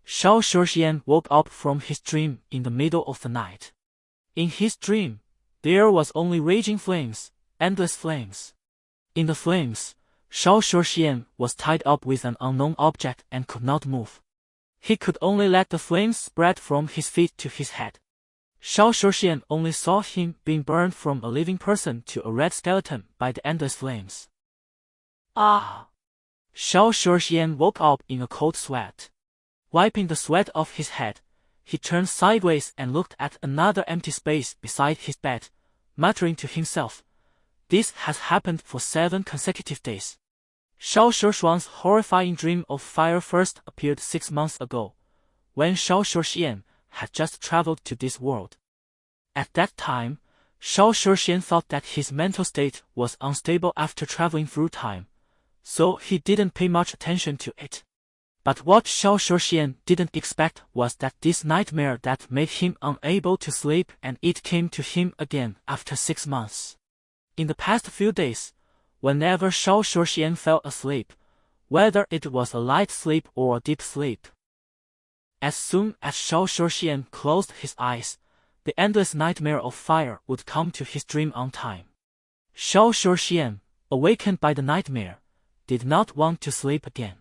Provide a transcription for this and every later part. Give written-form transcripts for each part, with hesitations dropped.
Shao Shuxian woke up from his dream in the middle of the night. In his dream, there was only raging flames, endless flames. In the flames, Shao Shuxian was tied up with an unknown object and could not move. He could only let the flames spread from his feet to his head. Shao Shuxian only saw him being burned from a living person to a red skeleton by the endless flames. Ah! Shao Shuxian woke up in a cold sweat. Wiping the sweat off his head, he turned sideways and looked at another empty space beside his bed, muttering to himself, "This has happened for 7 consecutive days." Shao Shuxian's horrifying dream of fire first appeared 6 months ago, when Shao Shuxian had just traveled to this world. At that time, Shao Shuxian thought that his mental state was unstable after traveling through time, so he didn't pay much attention to it. But what Shao Shuxian didn't expect was that this nightmare that made him unable to sleep and it came to him again after 6 months. In the past few days, whenever Shao Shuxian fell asleep, whether it was a light sleep or a deep sleep, as soon as Shao Shuxian closed his eyes, the endless nightmare of fire would come to his dream on time. Shao Shuxian, awakened by the nightmare, did not want to sleep again.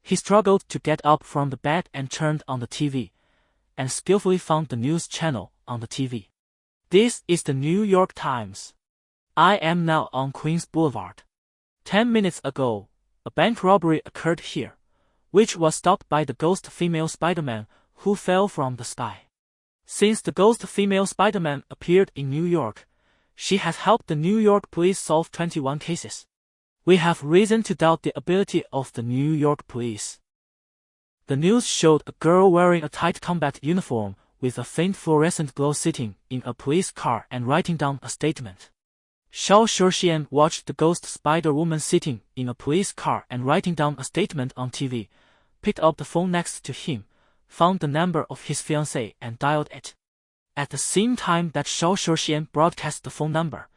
He struggled to get up from the bed and turned on the TV, and skillfully found the news channel on the TV. This is the New York Times. I am now on Queens Boulevard. 10 minutes ago, a bank robbery occurred here, which was stopped by the ghost female Spider-Man who fell from the sky. Since the ghost female Spider-Man appeared in New York, she has helped the New York police solve 21 cases. We have reason to doubt the ability of the New York police. The news showed a girl wearing a tight combat uniform with a faint fluorescent glow sitting in a police car and writing down a statement. Shao Shuxian watched the ghost Spider-Woman sitting in a police car and writing down a statement on TV, picked up the phone next to him, found the number of his fiancée and dialed it. At the same time that Shao Shuxian broadcast the phone number,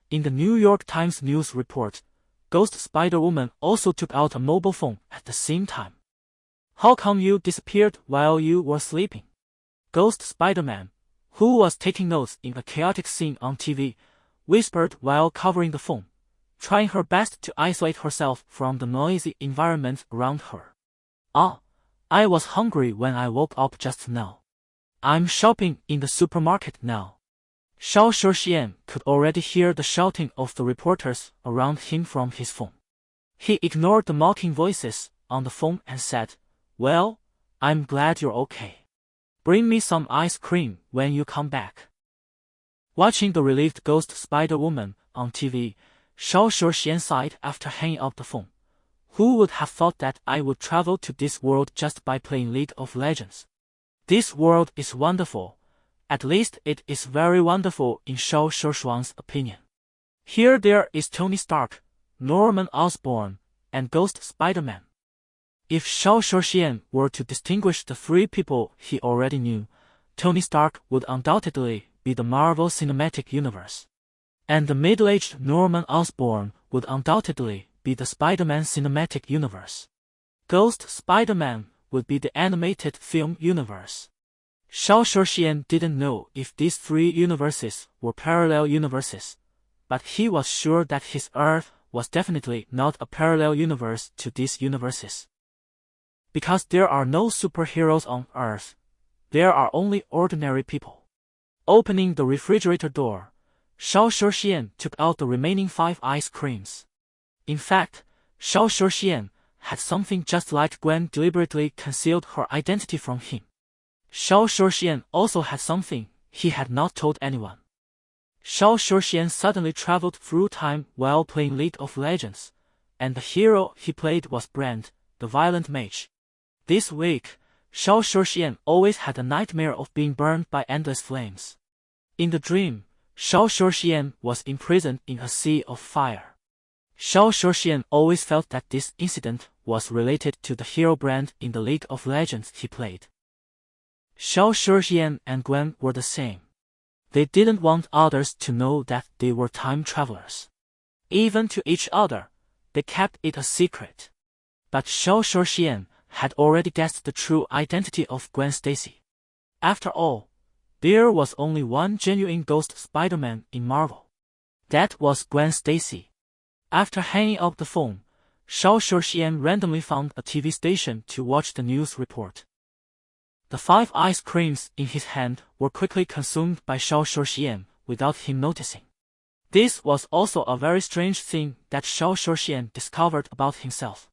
in the New York Times news report, Ghost Spider-Woman also took out a mobile phone at the same time. "How come you disappeared while you were sleeping?" Ghost Spider-Man, who was taking notes in a chaotic scene on TV, whispered while covering the phone, trying her best to isolate herself from the noisy environment around her. "Ah, I was hungry when I woke up just now. I'm shopping in the supermarket now." Shao Shuxian could already hear the shouting of the reporters around him from his phone. He ignored the mocking voices on the phone and said, "Well, I'm glad you're okay. Bring me some ice cream when you come back." Watching the relieved ghost Spider-Woman on TV, Shao Shuxian sighed after hanging up the phone. Who would have thought that I would travel to this world just by playing League of Legends? This world is wonderful. At least it is very wonderful in Shao Shuxian's opinion. Here there is Tony Stark, Norman Osborn, and Ghost Spider-Man. If Shao Shuxian were to distinguish the 3 people he already knew, Tony Stark would undoubtedly be the Marvel Cinematic Universe. And the middle-aged Norman Osborn would undoubtedly be the Spider-Man Cinematic Universe. Ghost Spider-Man would be the animated film universe. Shao Shuxian didn't know if these 3 universes were parallel universes, but he was sure that his Earth was definitely not a parallel universe to these universes. Because there are no superheroes on Earth, there are only ordinary people. Opening the refrigerator door, Shao Shuxian took out the remaining 5 ice creams. In fact, Shao Shuxian had something just like Gwen deliberately concealed her identity from him. Shao Shuxian also had something he had not told anyone. Shao Shuxian suddenly traveled through time while playing League of Legends, and the hero he played was Brand, the violent mage. This week, Shao Shuxian always had a nightmare of being burned by endless flames. In the dream, Shao Shuxian was imprisoned in a sea of fire. Shao Shuxian always felt that this incident was related to the hero Brand in the League of Legends he played. Shao Shuxian and Gwen were the same. They didn't want others to know that they were time travelers. Even to each other, they kept it a secret. But Shao Shuxian had already guessed the true identity of Gwen Stacy. After all, there was only one genuine Ghost Spider-Man in Marvel. That was Gwen Stacy. After hanging up the phone, Shao Shuxian randomly found a TV station to watch the news report. The 5 ice creams in his hand were quickly consumed by Shao Shuxian without him noticing. This was also a very strange thing that Shao Shuxian discovered about himself.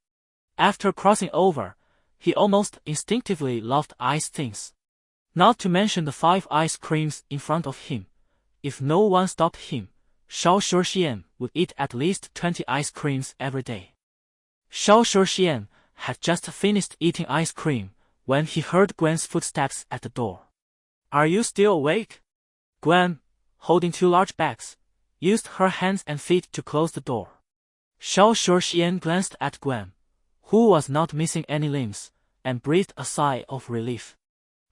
After crossing over, he almost instinctively loved ice things. Not to mention the 5 ice creams in front of him. If no one stopped him, Shao Shuxian would eat at least 20 ice creams every day. Shao Shuxian had just finished eating ice cream when he heard Gwen's footsteps at the door. "Are you still awake?" Gwen, holding 2 large bags, used her hands and feet to close the door. Shao Shuxian glanced at Gwen, who was not missing any limbs, and breathed a sigh of relief.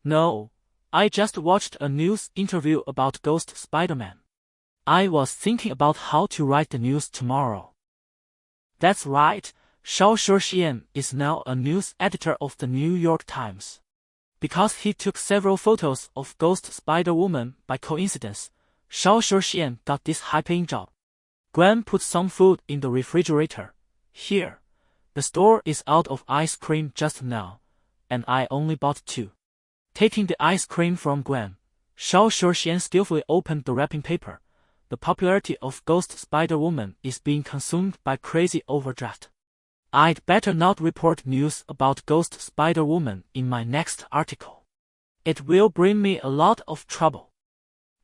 "No, I just watched a news interview about Ghost Spider-Man. I was thinking about how to write the news tomorrow." That's right, Shao Shuxian is now a news editor of the New York Times. Because he took several photos of Ghost Spider-Woman by coincidence, Shao Shuxian got this high-paying job. Gwen put some food in the refrigerator. "Here, the store is out of ice cream just now, and I only bought 2. Taking the ice cream from Gwen, Shao Shuxian skillfully opened the wrapping paper. The popularity of Ghost Spider-Woman is being consumed by crazy overdraft. I'd better not report news about Ghost Spider-Woman in my next article. It will bring me a lot of trouble."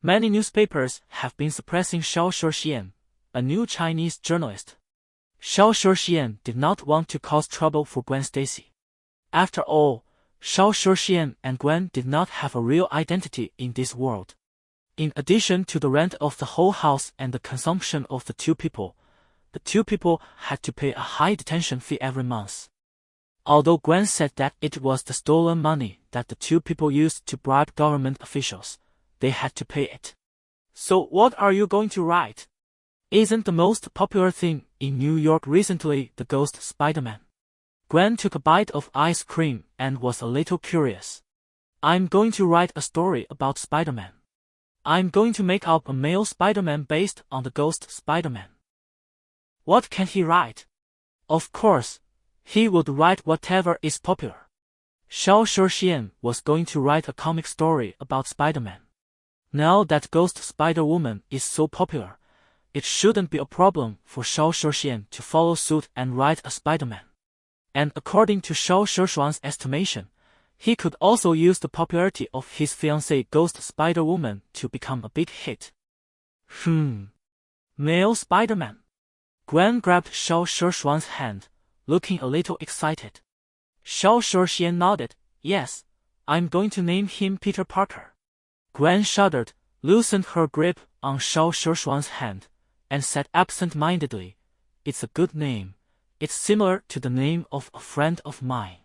Many newspapers have been suppressing Shao Shuxian, a new Chinese journalist. Shao Shuxian did not want to cause trouble for Gwen Stacy. After all, Shao Shuxian and Gwen did not have a real identity in this world. In addition to the rent of the whole house and the consumption of the 2 people, the 2 people had to pay a high detention fee every month. Although Gwen said that it was the stolen money that the 2 people used to bribe government officials, they had to pay it. "So what are you going to write? Isn't the most popular thing in New York recently the Ghost Spider-Man?" Gwen took a bite of ice cream and was a little curious. "I'm going to write a story about Spider-Man. I'm going to make up a male Spider-Man based on the Ghost Spider-Man." What can he write? Of course, he would write whatever is popular. Shao Shuxian was going to write a comic story about Spider-Man. Now that Ghost Spider-Woman is so popular, it shouldn't be a problem for Shao Shuxian to follow suit and write a Spider-Man. And according to Shao Shuxian's estimation, he could also use the popularity of his fiancée Ghost Spider-Woman to become a big hit. Male Spider-Man. Gwen grabbed Shao Shuxian's hand, looking a little excited. Shao Shuxian nodded. "Yes, I'm going to name him Peter Parker." Gwen shuddered, loosened her grip on Shao Shuxian's hand, and said absent-mindedly, "It's a good name. It's similar to the name of a friend of mine."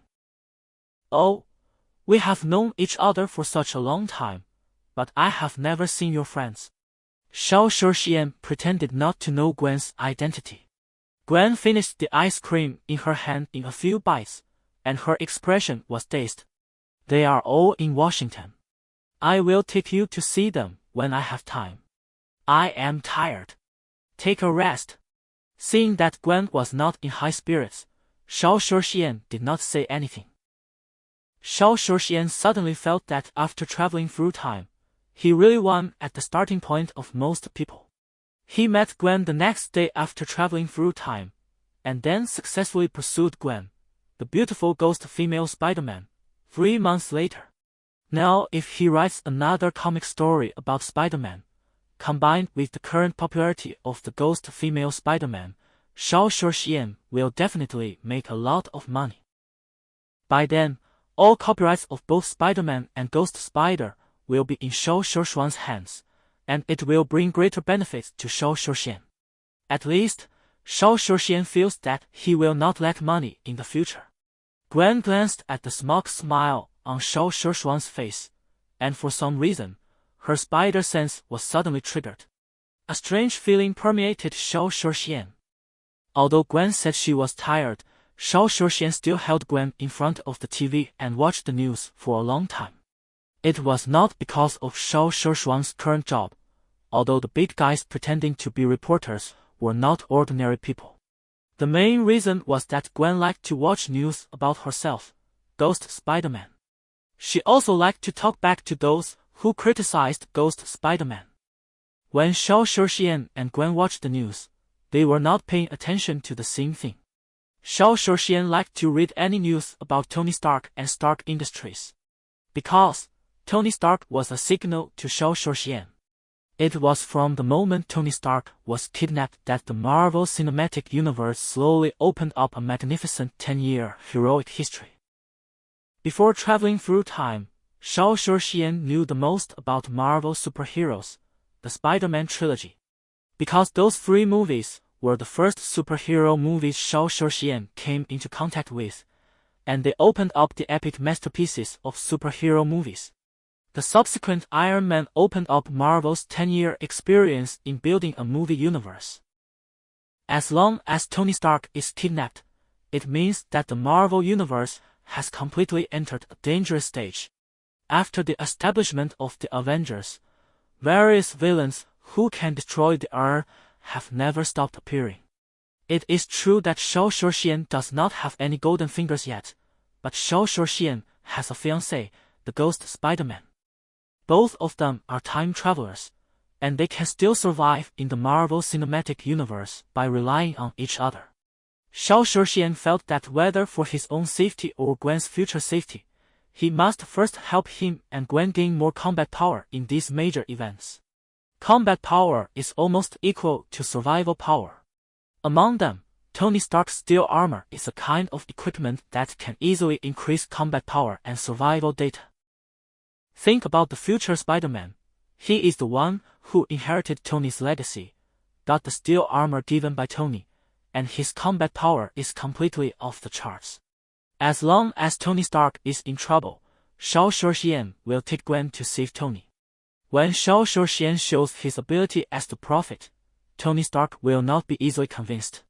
"Oh, we have known each other for such a long time, but I have never seen your friends." Shao Shuxian pretended not to know Gwen's identity. Gwen finished the ice cream in her hand in a few bites, and her expression was dazed. "They are all in Washington. I will take you to see them when I have time. I am tired. Take a rest." Seeing that Gwen was not in high spirits, Shao Shuxian did not say anything. Shao Shuxian suddenly felt that after traveling through time, he really won at the starting point of most people. He met Gwen the next day after traveling through time, and then successfully pursued Gwen, the beautiful ghost female Spider-Man, 3 months later. Now if he writes another comic story about Spider-Man, combined with the current popularity of the ghost female Spider-Man, Shao Shuxian will definitely make a lot of money. By then, all copyrights of both Spider-Man and Ghost Spider will be in Shao Shuxian's hands, and it will bring greater benefits to Shao Shuxian. At least, Shao Shuxian feels that he will not lack money in the future. Gwen glanced at the smug smile on Shao Shuxian's face, and for some reason, her spider sense was suddenly triggered. A strange feeling permeated Shao Shuxian. Although Gwen said she was tired, Shao Shuxian still held Gwen in front of the TV and watched the news for a long time. It was not because of Shao Shuxian's current job, although the big guys pretending to be reporters were not ordinary people. The main reason was that Gwen liked to watch news about herself, Ghost Spider-Man. She also liked to talk back to those who criticized Ghost Spider-Man. When Shao Shuxian and Gwen watched the news, they were not paying attention to the same thing. Shao Shuxian liked to read any news about Tony Stark and Stark Industries, because Tony Stark was a signal to Shao Shuxian. It was from the moment Tony Stark was kidnapped that the Marvel Cinematic Universe slowly opened up a magnificent 10-year heroic history. Before traveling through time, Shao Shuxian knew the most about Marvel superheroes, the Spider-Man trilogy. Because those 3 movies were the first superhero movies Shao Shuxian came into contact with, and they opened up the epic masterpieces of superhero movies. The subsequent Iron Man opened up Marvel's 10-year experience in building a movie universe. As long as Tony Stark is kidnapped, it means that the Marvel universe has completely entered a dangerous stage. After the establishment of the Avengers, various villains who can destroy the Earth have never stopped appearing. It is true that Shao Shuxian does not have any golden fingers yet, but Shao Shuxian has a fiancé, the Ghost Spider-Man. Both of them are time travelers, and they can still survive in the Marvel Cinematic Universe by relying on each other. Shao Shuxian felt that whether for his own safety or Gwen's future safety, he must first help him and Gwen gain more combat power in these major events. Combat power is almost equal to survival power. Among them, Tony Stark's steel armor is a kind of equipment that can easily increase combat power and survival data. Think about the future Spider-Man. He is the one who inherited Tony's legacy, got the steel armor given by Tony, and his combat power is completely off the charts. As long as Tony Stark is in trouble, Shao Shuxian will take Gwen to save Tony. When Shao Shuxian shows his ability as the Prophet, Tony Stark will not be easily convinced.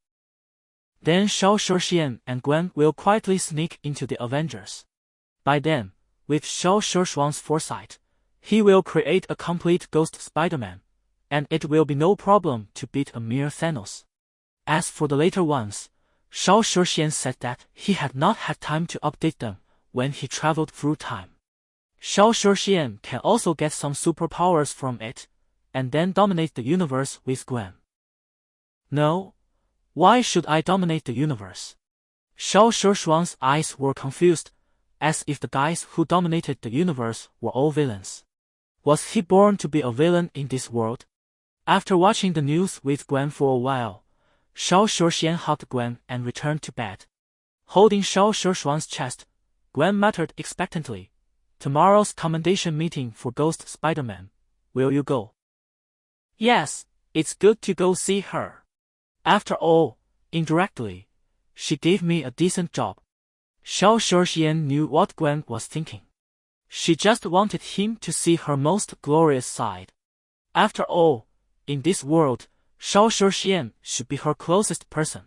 Then Shao Shuxian and Gwen will quietly sneak into the Avengers. By then, with Shao Shuxian's foresight, he will create a complete Ghost Spider-Man, and it will be no problem to beat a mere Thanos. As for the later ones, Shao Shuxian said that he had not had time to update them when he traveled through time. Shao Shuxian can also get some superpowers from it, and then dominate the universe with Gwen. No, why should I dominate the universe? Shao Shuxian's eyes were confused, as if the guys who dominated the universe were all villains. Was he born to be a villain in this world? After watching the news with Gwen for a while, Shao Shuxian hugged Gwen and returned to bed. Holding Shao Shuxian's chest, Gwen muttered expectantly, "Tomorrow's commendation meeting for Ghost Spider-Man. Will you go?" "Yes, it's good to go see her. After all, indirectly, she gave me a decent job." Shao Shuxian knew what Gwen was thinking. She just wanted him to see her most glorious side. After all, in this world, Shao Shuxian should be her closest person.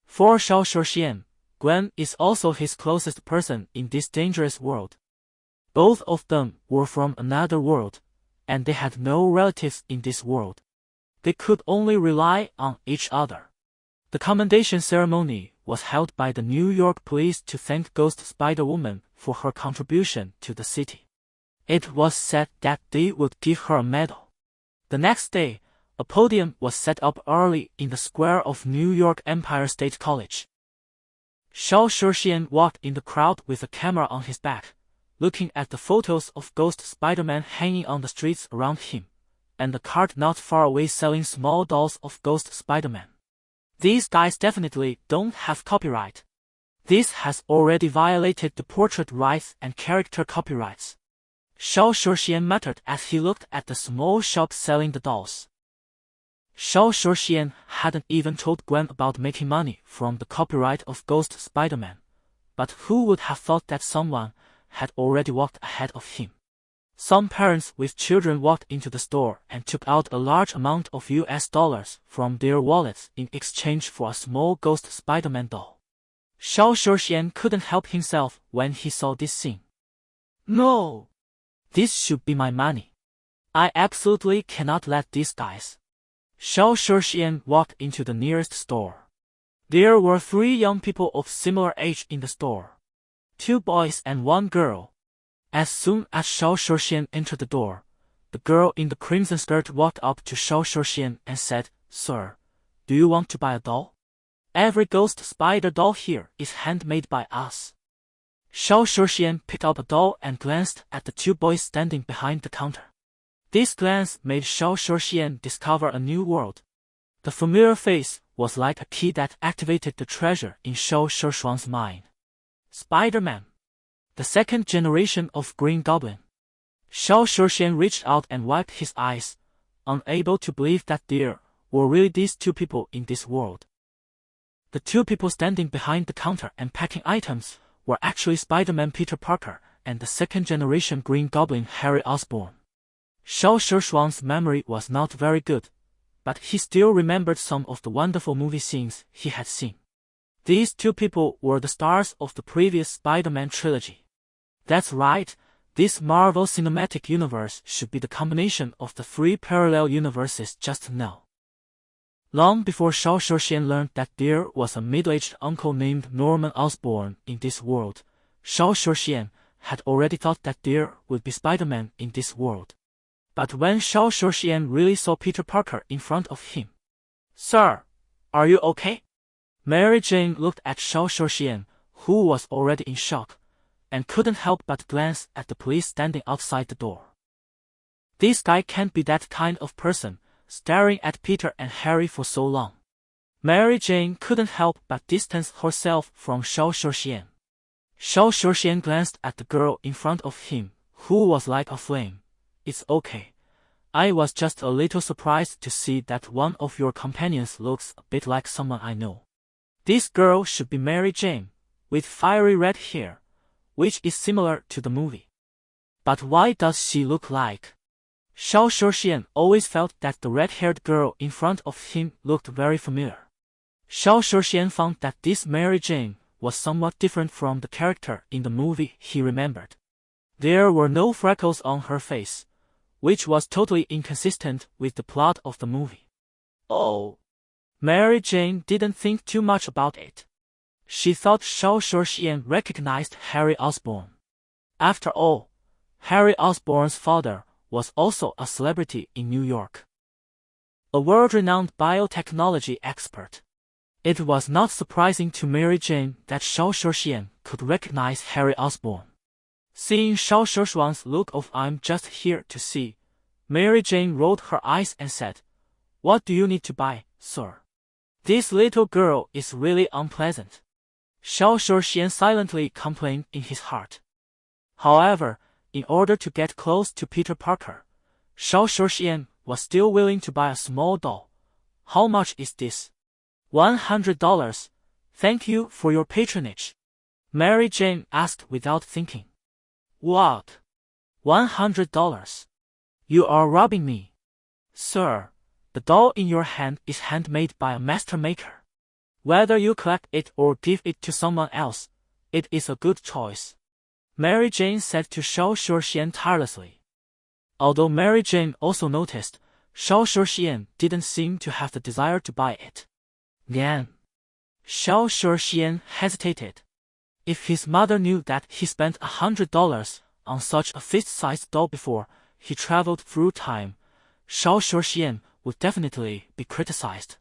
For Shao Shuxian, Gwen is also his closest person in this dangerous world. Both of them were from another world, and they had no relatives in this world. They could only rely on each other. The commendation ceremony was held by the New York police to thank Ghost Spider-Woman for her contribution to the city. It was said that they would give her a medal. The next day, a podium was set up early in the square of New York Empire State College. Shao Shuxian walked in the crowd with a camera on his back, looking at the photos of Ghost Spider-Man hanging on the streets around him, and the cart not far away selling small dolls of Ghost Spider-Man. These guys definitely don't have copyright. This has already violated the portrait rights and character copyrights. Shao Shuxian muttered as he looked at the small shop selling the dolls. Shao Shuxian hadn't even told Gwen about making money from the copyright of Ghost Spider-Man, but who would have thought that someone had already walked ahead of him? Some parents with children walked into the store and took out a large amount of US dollars from their wallets in exchange for a small Ghost Spider-Man doll. Shao Shuxian couldn't help himself when he saw this scene. No! This should be my money. I absolutely cannot let these guys. Shao Shuxian walked into the nearest store. There were 3 young people of similar age in the store. 2 boys and 1 girl. As soon as Shao Shuxian entered the door, the girl in the crimson skirt walked up to Shao Shuxian and said, "Sir, do you want to buy a doll? Every ghost spider doll here is handmade by us." Shao Shuxian picked up a doll and glanced at the 2 boys standing behind the counter. This glance made Shao Shuxian discover a new world. The familiar face was like a key that activated the treasure in Shao Shuxian's mind. Spider-Man, the second generation of Green Goblin. Shao Shuxian reached out and wiped his eyes, unable to believe that there were really these 2 people in this world. The 2 people standing behind the counter and packing items were actually Spider-Man Peter Parker and the second generation Green Goblin Harry Osborn. Shao Shuxian's memory was not very good, but he still remembered some of the wonderful movie scenes he had seen. These 2 people were the stars of the previous Spider-Man trilogy. That's right, this Marvel Cinematic Universe should be the combination of the 3 parallel universes just now. Long before Shao Shuxian learned that there was a middle-aged uncle named Norman Osborn in this world, Shao Shuxian had already thought that there would be Spider-Man in this world. But when Shao Shuxian really saw Peter Parker in front of him, "Sir, are you okay?" Mary Jane looked at Shao Shuxian, who was already in shock, and couldn't help but glance at the police standing outside the door. This guy can't be that kind of person, staring at Peter and Harry for so long. Mary Jane couldn't help but distance herself from Shao Shuxian. Shao Shuxian glanced at the girl in front of him, who was like a flame. "It's okay. I was just a little surprised to see that one of your companions looks a bit like someone I know. This girl should be Mary Jane, with fiery red hair, which is similar to the movie. But why does she look like?" Shao Shuxian always felt that the red-haired girl in front of him looked very familiar. Shao Shuxian found that this Mary Jane was somewhat different from the character in the movie he remembered. There were no freckles on her face, which was totally inconsistent with the plot of the movie. Oh! Mary Jane didn't think too much about it. She thought Shao Shuxian recognized Harry Osborn. After all, Harry Osborn's father was also a celebrity in New York, a world-renowned biotechnology expert. It was not surprising to Mary Jane that Shao Shuxian could recognize Harry Osborn. Seeing Shao Shuxian's look of "I'm just here to see," Mary Jane rolled her eyes and said, "What do you need to buy, sir? This little girl is really unpleasant." Shao Shuxian silently complained in his heart. However, in order to get close to Peter Parker, Shao Shuxian was still willing to buy a small doll. "How much is this?" $100. "Thank you for your patronage," Mary Jane asked without thinking. "What? $100? You are robbing me." "Sir, the doll in your hand is handmade by a master maker. Whether you collect it or give it to someone else, it is a good choice," Mary Jane said to Shao Shuxian tirelessly. Although Mary Jane also noticed, Shao Shuxian didn't seem to have the desire to buy it. Again, Shao Shuxian hesitated. If his mother knew that he spent $100 on such a fist-sized doll before he traveled through time, Shao Shuxian would definitely be criticized.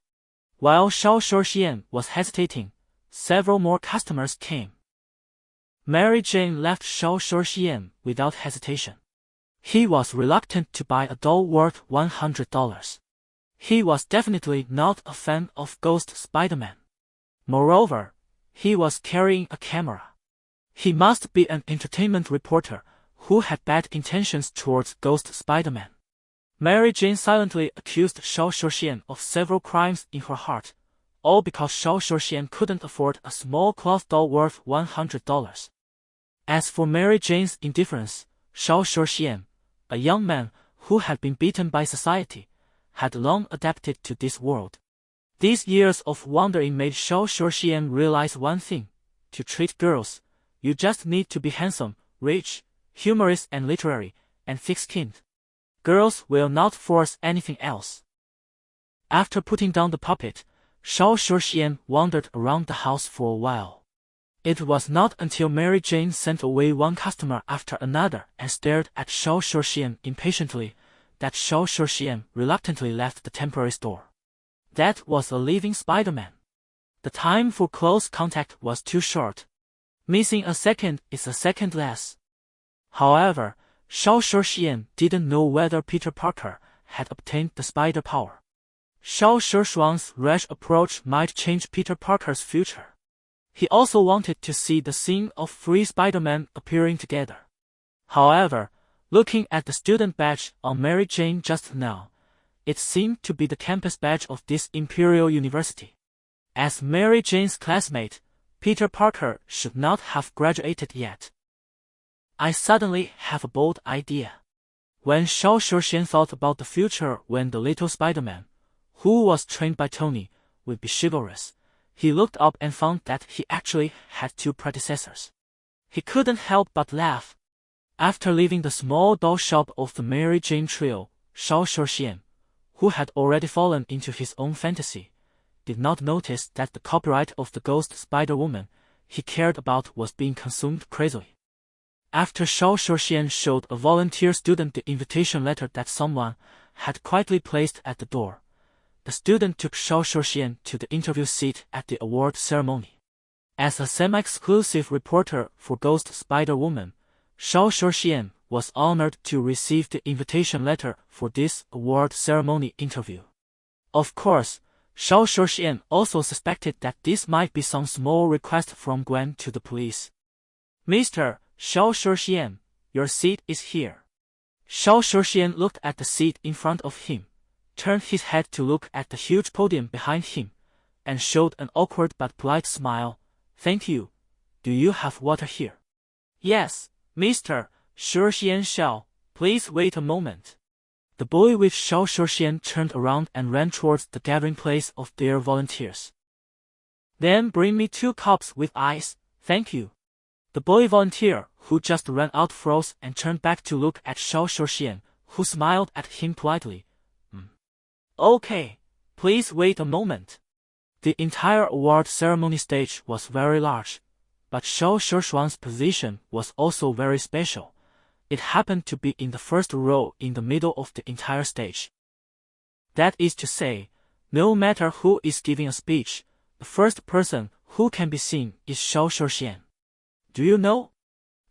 While Shao Shuxian was hesitating, several more customers came. Mary Jane left Shao Shuxian without hesitation. He was reluctant to buy a doll worth $100. He was definitely not a fan of Ghost Spider-Man. Moreover, he was carrying a camera. He must be an entertainment reporter who had bad intentions towards Ghost Spider-Man. Mary Jane silently accused Shao Shuxian of several crimes in her heart, all because Shao Shuxian couldn't afford a small cloth doll worth $100. As for Mary Jane's indifference, Shao Shuxian, a young man who had been beaten by society, had long adapted to this world. These years of wandering made Shao Shuxian realize one thing: to treat girls. You just need to be handsome, rich, humorous and literary, and thick-skinned. Girls will not force anything else. After putting down the puppet, Shao Shuxian wandered around the house for a while. It was not until Mary Jane sent away one customer after another and stared at Shao Shuxian impatiently that Shao Shuxian reluctantly left the temporary store. That was a living Spider-Man. The time for close contact was too short. Missing a second is a second less. However, Shao Shuxian didn't know whether Peter Parker had obtained the spider power. Shao Shuxian's rash approach might change Peter Parker's future. He also wanted to see the scene of 3 Spider-Men appearing together. However, looking at the student badge on Mary Jane just now, it seemed to be the campus badge of this Imperial University. As Mary Jane's classmate, Peter Parker should not have graduated yet. I suddenly have a bold idea. When Shao Shuxian thought about the future when the little Spider-Man, who was trained by Tony, would be chivalrous, he looked up and found that he actually had 2 predecessors. He couldn't help but laugh. After leaving the small doll shop of the Mary Jane trio, Shao Shuxian, who had already fallen into his own fantasy, did not notice that the copyright of the Ghost Spider-Woman he cared about was being consumed crazily. After Shao Shuxian showed a volunteer student the invitation letter that someone had quietly placed at the door, the student took Shao Shuxian to the interview seat at the award ceremony. As a semi-exclusive reporter for Ghost Spider-Woman, Shao Shuxian was honored to receive the invitation letter for this award ceremony interview. Of course, Shao Shuxian also suspected that this might be some small request from Gwen to the police. "Mr. Shao Shuxian, your seat is here." Shao Shuxian looked at the seat in front of him, turned his head to look at the huge podium behind him, and showed an awkward but polite smile. "Thank you. Do you have water here?" "Yes, Mr. Shuxian Shao, please wait a moment." The boy with Shao Shuxian turned around and ran towards the gathering place of their volunteers. "Then bring me 2 cups with ice, thank you." The boy volunteer, who just ran out, froze and turned back to look at Shao Shuxian, who smiled at him politely. "Okay, please wait a moment." The entire award ceremony stage was very large, but Shao Shuxian's position was also very special. It happened to be in the first row in the middle of the entire stage. That is to say, no matter who is giving a speech, the first person who can be seen is Shao Shuxian. Do you know?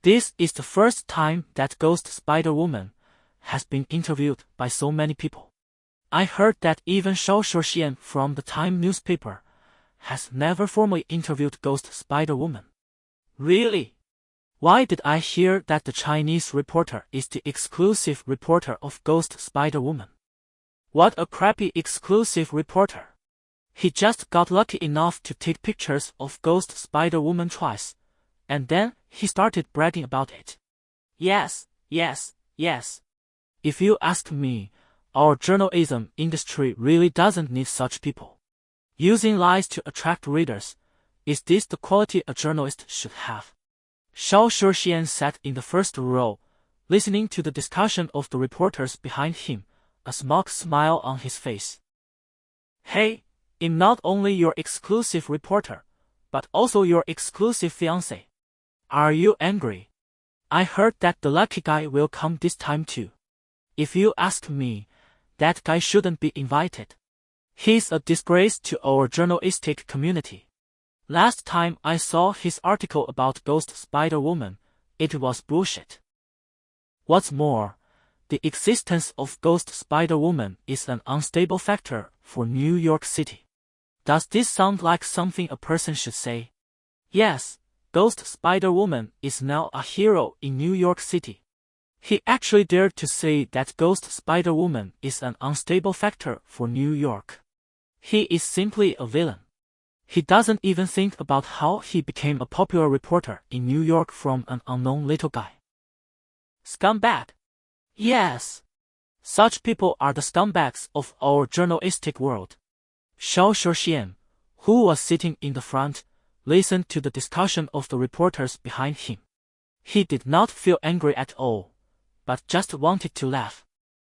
This is the first time that Ghost Spider-Woman has been interviewed by so many people. I heard that even Shao Shuxian from the Time newspaper has never formally interviewed Ghost Spider-Woman. Really? Why did I hear that the Chinese reporter is the exclusive reporter of Ghost Spider-Woman? What a crappy exclusive reporter. He just got lucky enough to take pictures of Ghost Spider-Woman twice, and then he started bragging about it. Yes. If you ask me, our journalism industry really doesn't need such people. Using lies to attract readers, is this the quality a journalist should have? Shao Shuxian sat in the first row, listening to the discussion of the reporters behind him, a mock smile on his face. "Hey, I'm not only your exclusive reporter, but also your exclusive fiancé. Are you angry? I heard that the lucky guy will come this time too. If you ask me, that guy shouldn't be invited. He's a disgrace to our journalistic community. Last time I saw his article about Ghost Spider-Woman, it was bullshit. What's more, the existence of Ghost Spider-Woman is an unstable factor for New York City. Does this sound like something a person should say? Yes, Ghost Spider-Woman is now a hero in New York City. He actually dared to say that Ghost Spider-Woman is an unstable factor for New York. He is simply a villain. He doesn't even think about how he became a popular reporter in New York from an unknown little guy. Scumbag. Yes. Such people are the scumbags of our journalistic world. Shao Shuxian, who was sitting in the front, listened to the discussion of the reporters behind him. He did not feel angry at all, but just wanted to laugh.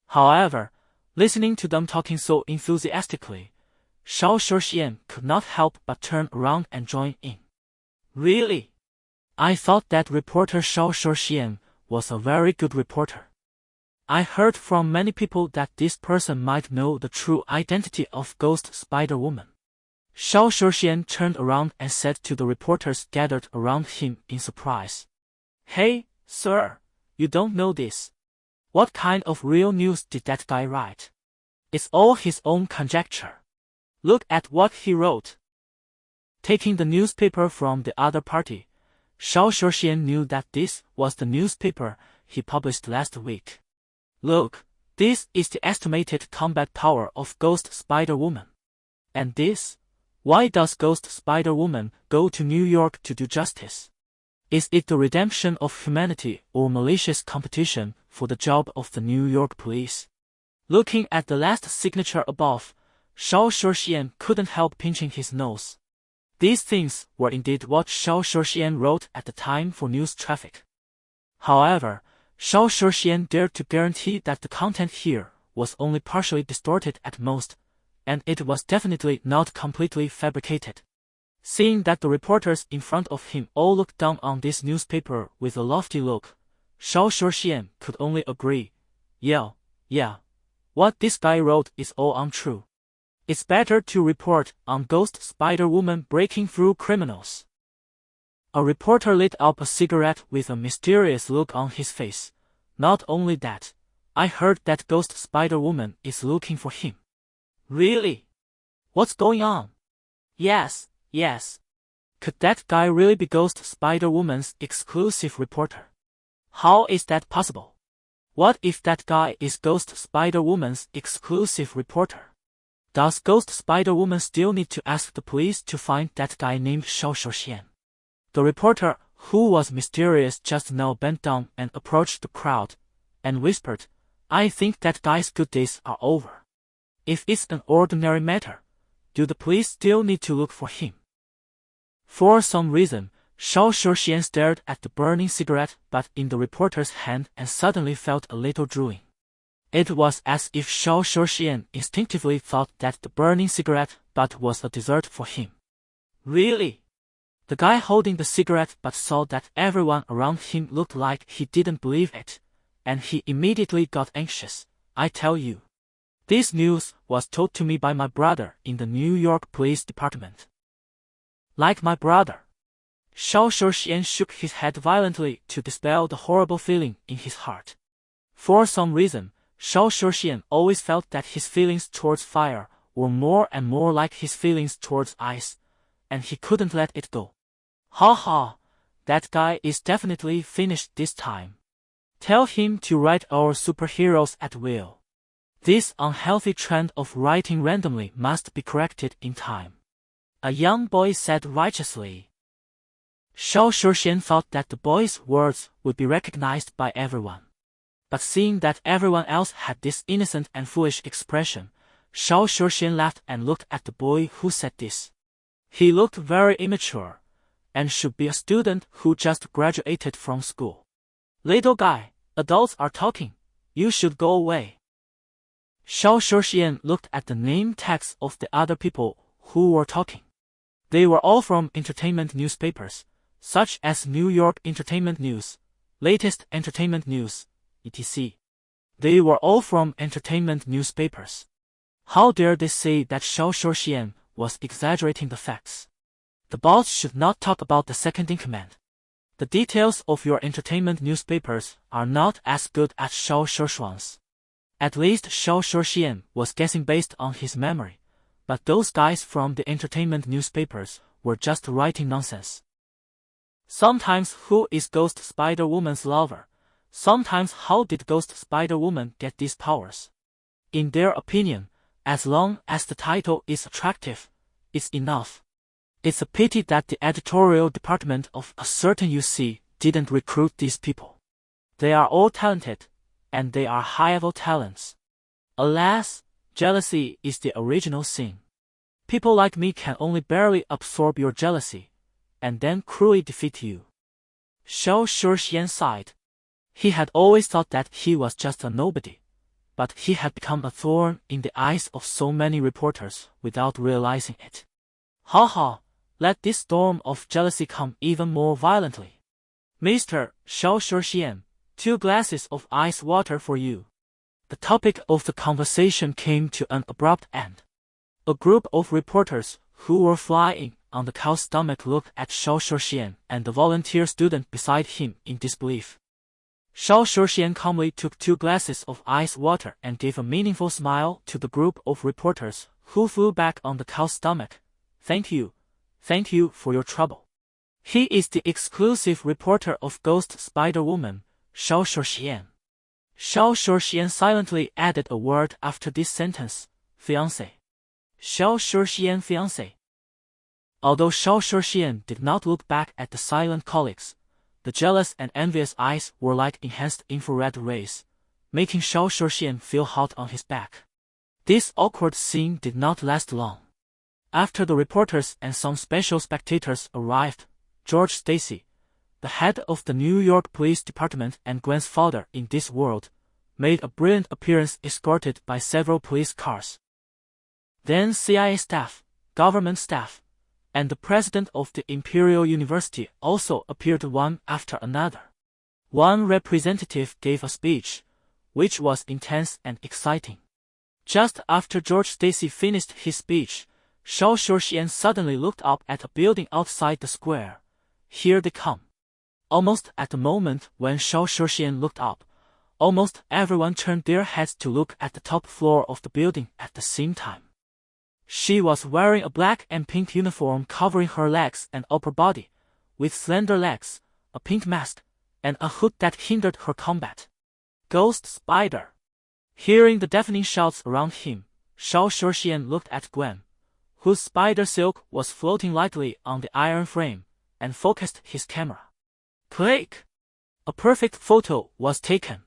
However, listening to them talking so enthusiastically, Shao Shuxian could not help but turn around and join in. Really? I thought that reporter Shao Shuxian was a very good reporter. I heard from many people that this person might know the true identity of Ghost Spider-Woman. Shao Shuxian turned around and said to the reporters gathered around him in surprise. Hey, sir, you don't know this. What kind of real news did that guy write? It's all his own conjecture. Look at what he wrote. Taking the newspaper from the other party, Shao Shuxian knew that this was the newspaper he published last week. Look, this is the estimated combat power of Ghost Spider-Woman. And this? Why does Ghost Spider-Woman go to New York to do justice? Is it the redemption of humanity or malicious competition for the job of the New York police? Looking at the last signature above, Shao Shuxian couldn't help pinching his nose. These things were indeed what Shao Shuxian wrote at the time for news traffic. However, Shao Shuxian dared to guarantee that the content here was only partially distorted at most, and it was definitely not completely fabricated. Seeing that the reporters in front of him all looked down on this newspaper with a lofty look, Shao Shuxian could only agree. Yeah, what this guy wrote is all untrue. It's better to report on Ghost Spider-Woman breaking through criminals. A reporter lit up a cigarette with a mysterious look on his face. Not only that, I heard that Ghost Spider-Woman is looking for him. Really? What's going on? Yes. Could that guy really be Ghost Spider-Woman's exclusive reporter? How is that possible? What if that guy is Ghost Spider-Woman's exclusive reporter? Does Ghost Spider-Woman still need to ask the police to find that guy named Shao Shuxian? The reporter, who was mysterious just now, bent down and approached the crowd, and whispered, I think that guy's good days are over. If it's an ordinary matter, do the police still need to look for him? For some reason, Shao Shuxian stared at the burning cigarette butt in the reporter's hand and suddenly felt a little drooling. It was as if Shao Shuxian instinctively thought that the burning cigarette butt was a dessert for him. Really? The guy holding the cigarette butt saw that everyone around him looked like he didn't believe it, and he immediately got anxious. I tell you. This news was told to me by my brother in the New York Police Department. Like my brother. Shao Shuxian shook his head violently to dispel the horrible feeling in his heart. For some reason, Shao Shuxian always felt that his feelings towards fire were more and more like his feelings towards ice, and he couldn't let it go. Ha, that guy is definitely finished this time. Tell him to write our superheroes at will. This unhealthy trend of writing randomly must be corrected in time. A young boy said righteously. Shao Shuxian thought that the boy's words would be recognized by everyone. But seeing that everyone else had this innocent and foolish expression, Shao Shuxian laughed and looked at the boy who said this. He looked very immature, and should be a student who just graduated from school. Little guy, adults are talking. You should go away. Shao Shuxian looked at the name tags of the other people who were talking. They were all from entertainment newspapers, such as New York Entertainment News, Latest Entertainment News, etc. They were all from entertainment newspapers. How dare they say that Shao Shuxian was exaggerating the facts? The boss should not talk about the second-in-command. The details of your entertainment newspapers are not as good as Shao Shuxian's. At least Shao Shuxian was guessing based on his memory, but those guys from the entertainment newspapers were just writing nonsense. Sometimes who is Ghost Spider-Woman's lover? Sometimes how did Ghost Spider-Woman get these powers? In their opinion, as long as the title is attractive, it's enough. It's a pity that the editorial department of a certain UC didn't recruit these people. They are all talented, and they are high-level talents. Alas, jealousy is the original sin. People like me can only barely absorb your jealousy, and then cruelly defeat you. Xiao Shuxian sighed. He had always thought that he was just a nobody, but he had become a thorn in the eyes of so many reporters without realizing it. Ha ha, let this storm of jealousy come even more violently. Mr. Xiao Shuxian, 2 glasses of ice water for you. The topic of the conversation came to an abrupt end. A group of reporters who were flying on the cow's stomach looked at Xiao Shuxian and the volunteer student beside him in disbelief. Xiao Shuxian calmly took 2 glasses of ice water and gave a meaningful smile to the group of reporters who flew back on the cow's stomach. Thank you for your trouble. He is the exclusive reporter of Ghost Spider-Woman, Xiao Shuxian. Xiao Shuxian silently added a word after this sentence, fiancé. Xiao Shuxian fiancé. Although Xiao Shuxian did not look back at the silent colleagues, the jealous and envious eyes were like enhanced infrared rays, making Xiao Shuxian feel hot on his back. This awkward scene did not last long. After the reporters and some special spectators arrived, George Stacy, the head of the New York Police Department and Gwen's father in this world, made a brilliant appearance escorted by several police cars. Then CIA staff, government staff, and the president of the Imperial University also appeared one after another. One representative gave a speech, which was intense and exciting. Just after George Stacy finished his speech, Xiao Shuxian suddenly looked up at a building outside the square. Here they come. Almost at the moment when Xiao Shuxian looked up, almost everyone turned their heads to look at the top floor of the building at the same time. She was wearing a black and pink uniform covering her legs and upper body, with slender legs, a pink mask, and a hood that hindered her combat. Ghost Spider. Hearing the deafening shouts around him, Xiao Shuxian looked at Gwen, whose spider silk was floating lightly on the iron frame, and focused his camera. Click! A perfect photo was taken.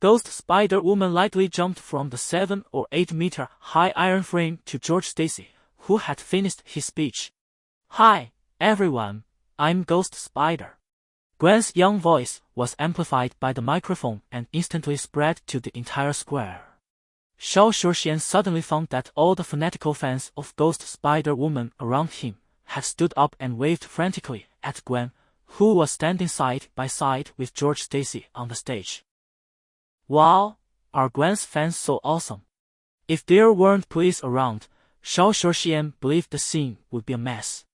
Ghost Spider-Woman lightly jumped from the 7 or 8 meter high iron frame to George Stacy, who had finished his speech. Hi, everyone, I'm Ghost Spider. Gwen's young voice was amplified by the microphone and instantly spread to the entire square. Xiao Shuxian suddenly found that all the fanatical fans of Ghost Spider-Woman around him had stood up and waved frantically at Gwen, who was standing side by side with George Stacy on the stage. Wow, are Gwen's fans so awesome? If there weren't police around, Xiao Shuxian believed the scene would be a mess.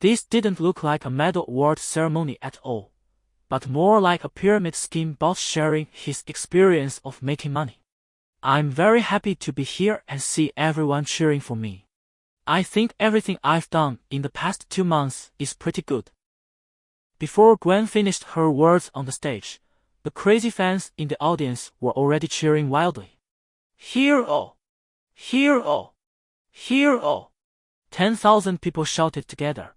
This didn't look like a medal award ceremony at all, but more like a pyramid scheme boss sharing his experience of making money. I'm very happy to be here and see everyone cheering for me. I think everything I've done in the past 2 months is pretty good. Before Gwen finished her words on the stage, the crazy fans in the audience were already cheering wildly. Hero! Hero! Hero! 10,000 people shouted together,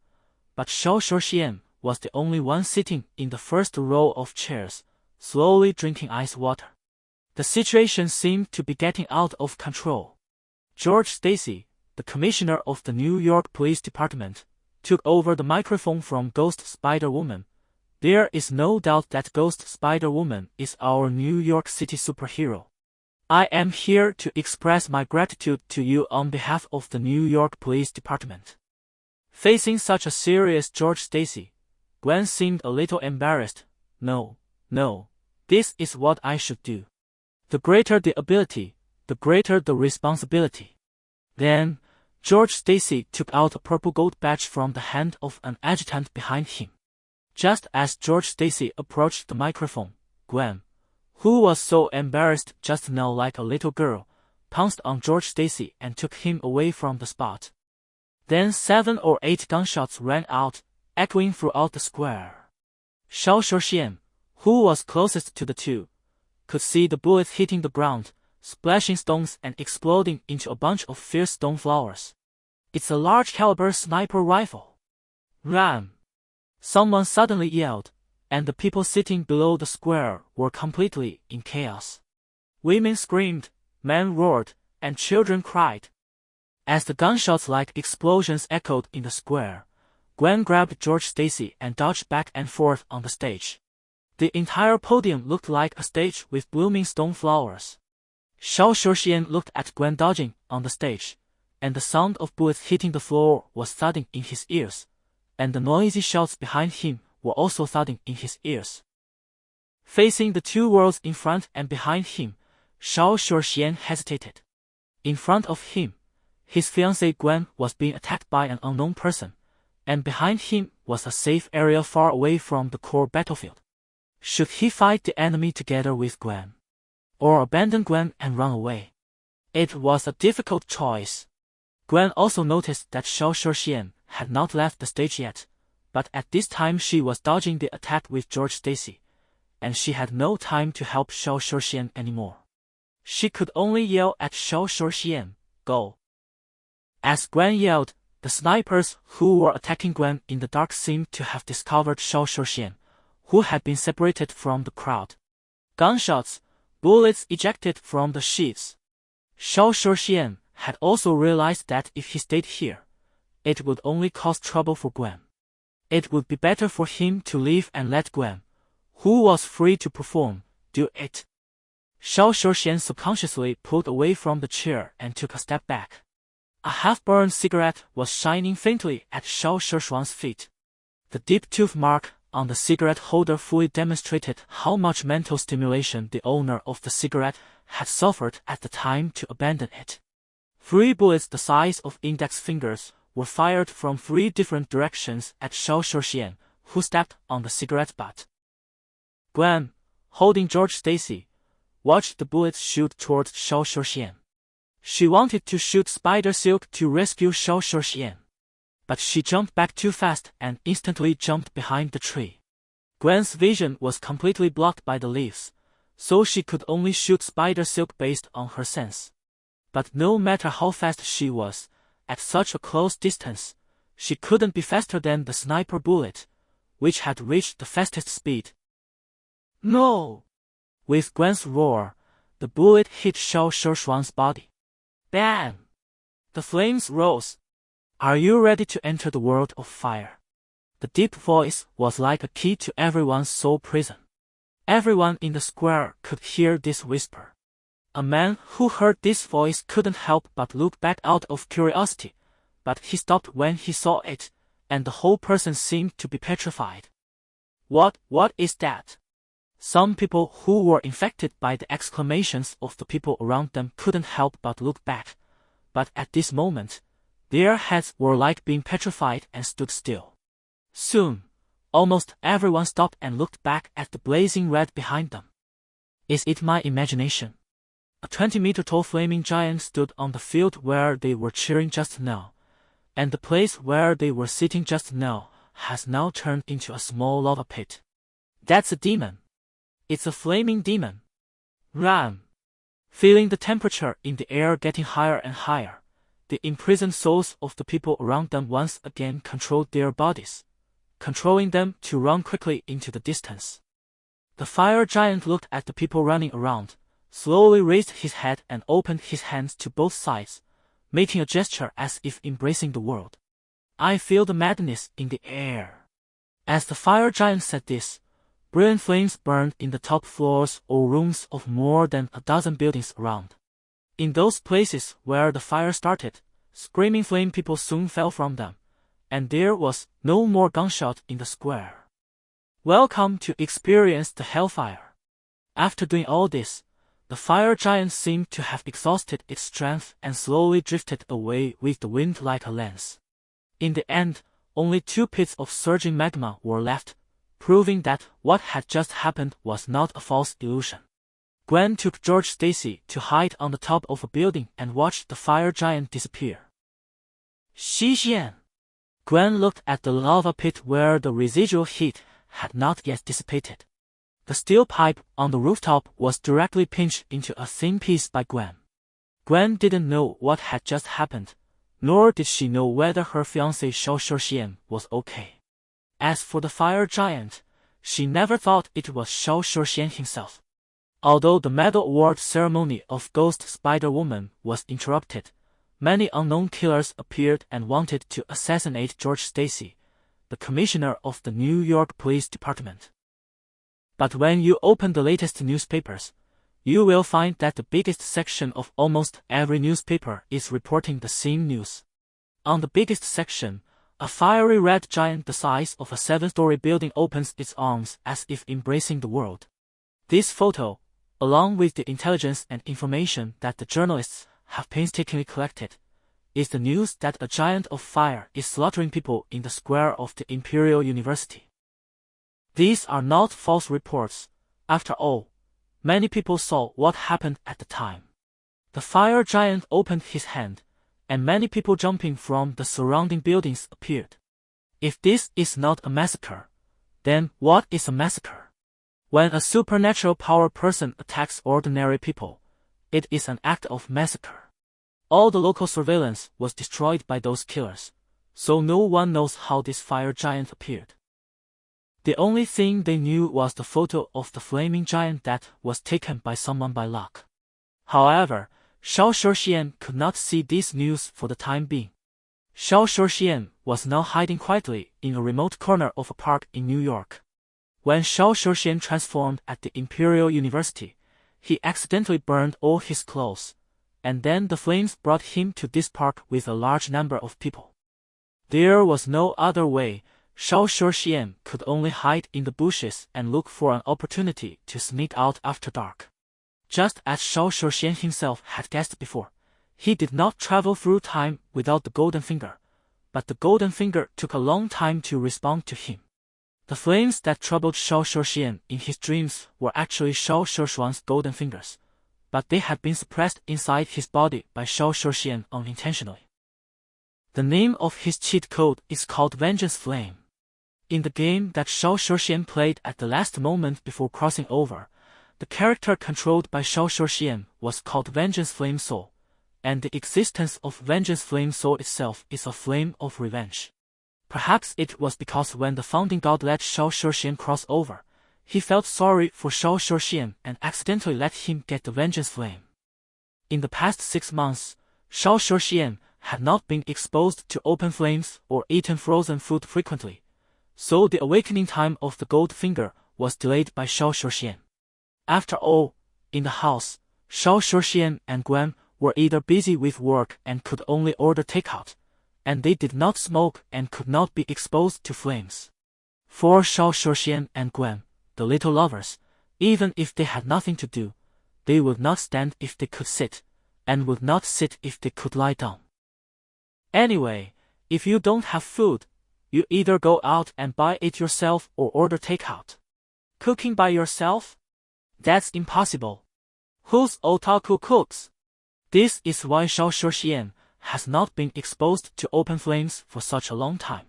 but Xiao Shuxian was the only one sitting in the first row of chairs, slowly drinking ice water. The situation seemed to be getting out of control. George Stacy, the commissioner of the New York Police Department, took over the microphone from Ghost Spider-Woman. There is no doubt that Ghost Spider-Woman is our New York City superhero. I am here to express my gratitude to you on behalf of the New York Police Department. Facing such a serious George Stacy, Gwen seemed a little embarrassed. No, this is what I should do. The greater the ability, the greater the responsibility. Then, George Stacy took out a purple gold badge from the hand of an adjutant behind him. Just as George Stacy approached the microphone, Gwen, who was so embarrassed just now like a little girl, pounced on George Stacy and took him away from the spot. Then 7 or 8 gunshots rang out, echoing throughout the square. Xiao Shuxian, who was closest to the two, could see the bullets hitting the ground, splashing stones and exploding into a bunch of fierce stone flowers. It's a large-caliber sniper rifle. Ram! Someone suddenly yelled, and the people sitting below the square were completely in chaos. Women screamed, men roared, and children cried. As the gunshots like explosions echoed in the square, Gwen grabbed George Stacy and dodged back and forth on the stage. The entire podium looked like a stage with blooming stone flowers. Shao Shuxian looked at Gwen dodging on the stage, and the sound of bullets hitting the floor was thudding in his ears, and the noisy shouts behind him were also thudding in his ears. Facing the two worlds in front and behind him, Shao Shuxian hesitated. In front of him, his fiancée Gwen was being attacked by an unknown person, and behind him was a safe area far away from the core battlefield. Should he fight the enemy together with Gwen, or abandon Gwen and run away? It was a difficult choice. Gwen also noticed that Shao Shuxian had not left the stage yet, but at this time she was dodging the attack with George Stacy, and she had no time to help Shao Shuxian anymore. She could only yell at Shao Shuxian, "Go!" As Gwen yelled, the snipers who were attacking Gwen in the dark seemed to have discovered Shao Shuxian, who had been separated from the crowd. Gunshots, bullets ejected from the sheaths. Shao Shuxian had also realized that if he stayed here, it would only cause trouble for Gwen. It would be better for him to leave and let Gwen, who was free to perform, do it. Shao Shuxian subconsciously pulled away from the chair and took a step back. A half-burned cigarette was shining faintly at Shao Shuxian's feet. The deep tooth mark on the cigarette holder fully demonstrated how much mental stimulation the owner of the cigarette had suffered at the time to abandon it. 3 bullets the size of index fingers were fired from 3 different directions at Shao Shuxian, who stepped on the cigarette butt. Gwen, holding George Stacy, watched the bullets shoot toward Shao Shuxian. She wanted to shoot Spider Silk to rescue Shao Shuxian, but she jumped back too fast and instantly jumped behind the tree. Gwen's vision was completely blocked by the leaves, so she could only shoot Spider Silk based on her sense. But no matter how fast she was, at such a close distance, she couldn't be faster than the sniper bullet, which had reached the fastest speed. No! With Gwen's roar, the bullet hit Shao Shuxian's body. Bam! The flames rose. Are you ready to enter the world of fire? The deep voice was like a key to everyone's soul prison. Everyone in the square could hear this whisper. A man who heard this voice couldn't help but look back out of curiosity, but he stopped when he saw it, and the whole person seemed to be petrified. What is that? Some people who were infected by the exclamations of the people around them couldn't help but look back, but at this moment, their heads were like being petrified and stood still. Soon, almost everyone stopped and looked back at the blazing red behind them. Is it my imagination? A 20-meter-tall flaming giant stood on the field where they were cheering just now, and the place where they were sitting just now has now turned into a small lava pit. That's a demon. It's a flaming demon. Run! Feeling the temperature in the air getting higher and higher, the imprisoned souls of the people around them once again controlled their bodies, controlling them to run quickly into the distance. The fire giant looked at the people running around, slowly raised his head and opened his hands to both sides, making a gesture as if embracing the world. I feel the madness in the air. As the fire giant said this, brilliant flames burned in the top floors or rooms of more than a dozen buildings around. In those places where the fire started, screaming flame people soon fell from them, and there was no more gunshot in the square. Welcome to experience the hellfire. After doing all this, the fire giant seemed to have exhausted its strength and slowly drifted away with the wind like a lance. In the end, only 2 pits of surging magma were left, proving that what had just happened was not a false illusion. Gwen took George Stacy to hide on the top of a building and watched the fire giant disappear. Xixian! Gwen looked at the lava pit where the residual heat had not yet dissipated. The steel pipe on the rooftop was directly pinched into a thin piece by Gwen. Gwen didn't know what had just happened, nor did she know whether her fiancé Shao Shuxian was okay. As for the fire giant, she never thought it was Shao Shuxian himself. Although the medal award ceremony of Ghost Spider-Woman was interrupted, many unknown killers appeared and wanted to assassinate George Stacy, the commissioner of the New York Police Department. But when you open the latest newspapers, you will find that the biggest section of almost every newspaper is reporting the same news. On the biggest section, a fiery red giant the size of a 7-story building opens its arms as if embracing the world. This photo, along with the intelligence and information that the journalists have painstakingly collected, is the news that a giant of fire is slaughtering people in the square of the Imperial University. These are not false reports. After all, many people saw what happened at the time. The fire giant opened his hand, and many people jumping from the surrounding buildings appeared. If this is not a massacre, then what is a massacre? When a supernatural power person attacks ordinary people, it is an act of massacre. All the local surveillance was destroyed by those killers, so no one knows how this fire giant appeared. The only thing they knew was the photo of the flaming giant that was taken by someone by luck. However, Shao Shuxian could not see this news for the time being. Shao Shuxian was now hiding quietly in a remote corner of a park in New York. When Shao Shuxian transformed at the Imperial University, he accidentally burned all his clothes, and then the flames brought him to this park with a large number of people. There was no other way. Shao Shuxian could only hide in the bushes and look for an opportunity to sneak out after dark. Just as Shao Shuxian himself had guessed before, he did not travel through time without the Golden Finger, but the Golden Finger took a long time to respond to him. The flames that troubled Shao Shuxian in his dreams were actually Shao Shuxuan's Golden Fingers, but they had been suppressed inside his body by Shao Shuxian unintentionally. The name of his cheat code is called Vengeance Flame. In the game that Shao Shuxian played at the last moment before crossing over, the character controlled by Shao Shuxian was called Vengeance Flame Soul, and the existence of Vengeance Flame Soul itself is a flame of revenge. Perhaps it was because when the founding god let Shao Shuxian cross over, he felt sorry for Shao Shuxian and accidentally let him get the Vengeance Flame. In the past 6 months, Shao Shuxian had not been exposed to open flames or eaten frozen food frequently, so the awakening time of the Gold Finger was delayed by Shao Shuxian. After all, in the house, Shao Shuxian and Guan were either busy with work and could only order takeout, and they did not smoke and could not be exposed to flames. For Shao Shuxian and Guan, the little lovers, even if they had nothing to do, they would not stand if they could sit, and would not sit if they could lie down. Anyway, if you don't have food, you either go out and buy it yourself or order takeout. Cooking by yourself? That's impossible. Whose otaku cooks? This is why Shao Shuxian has not been exposed to open flames for such a long time.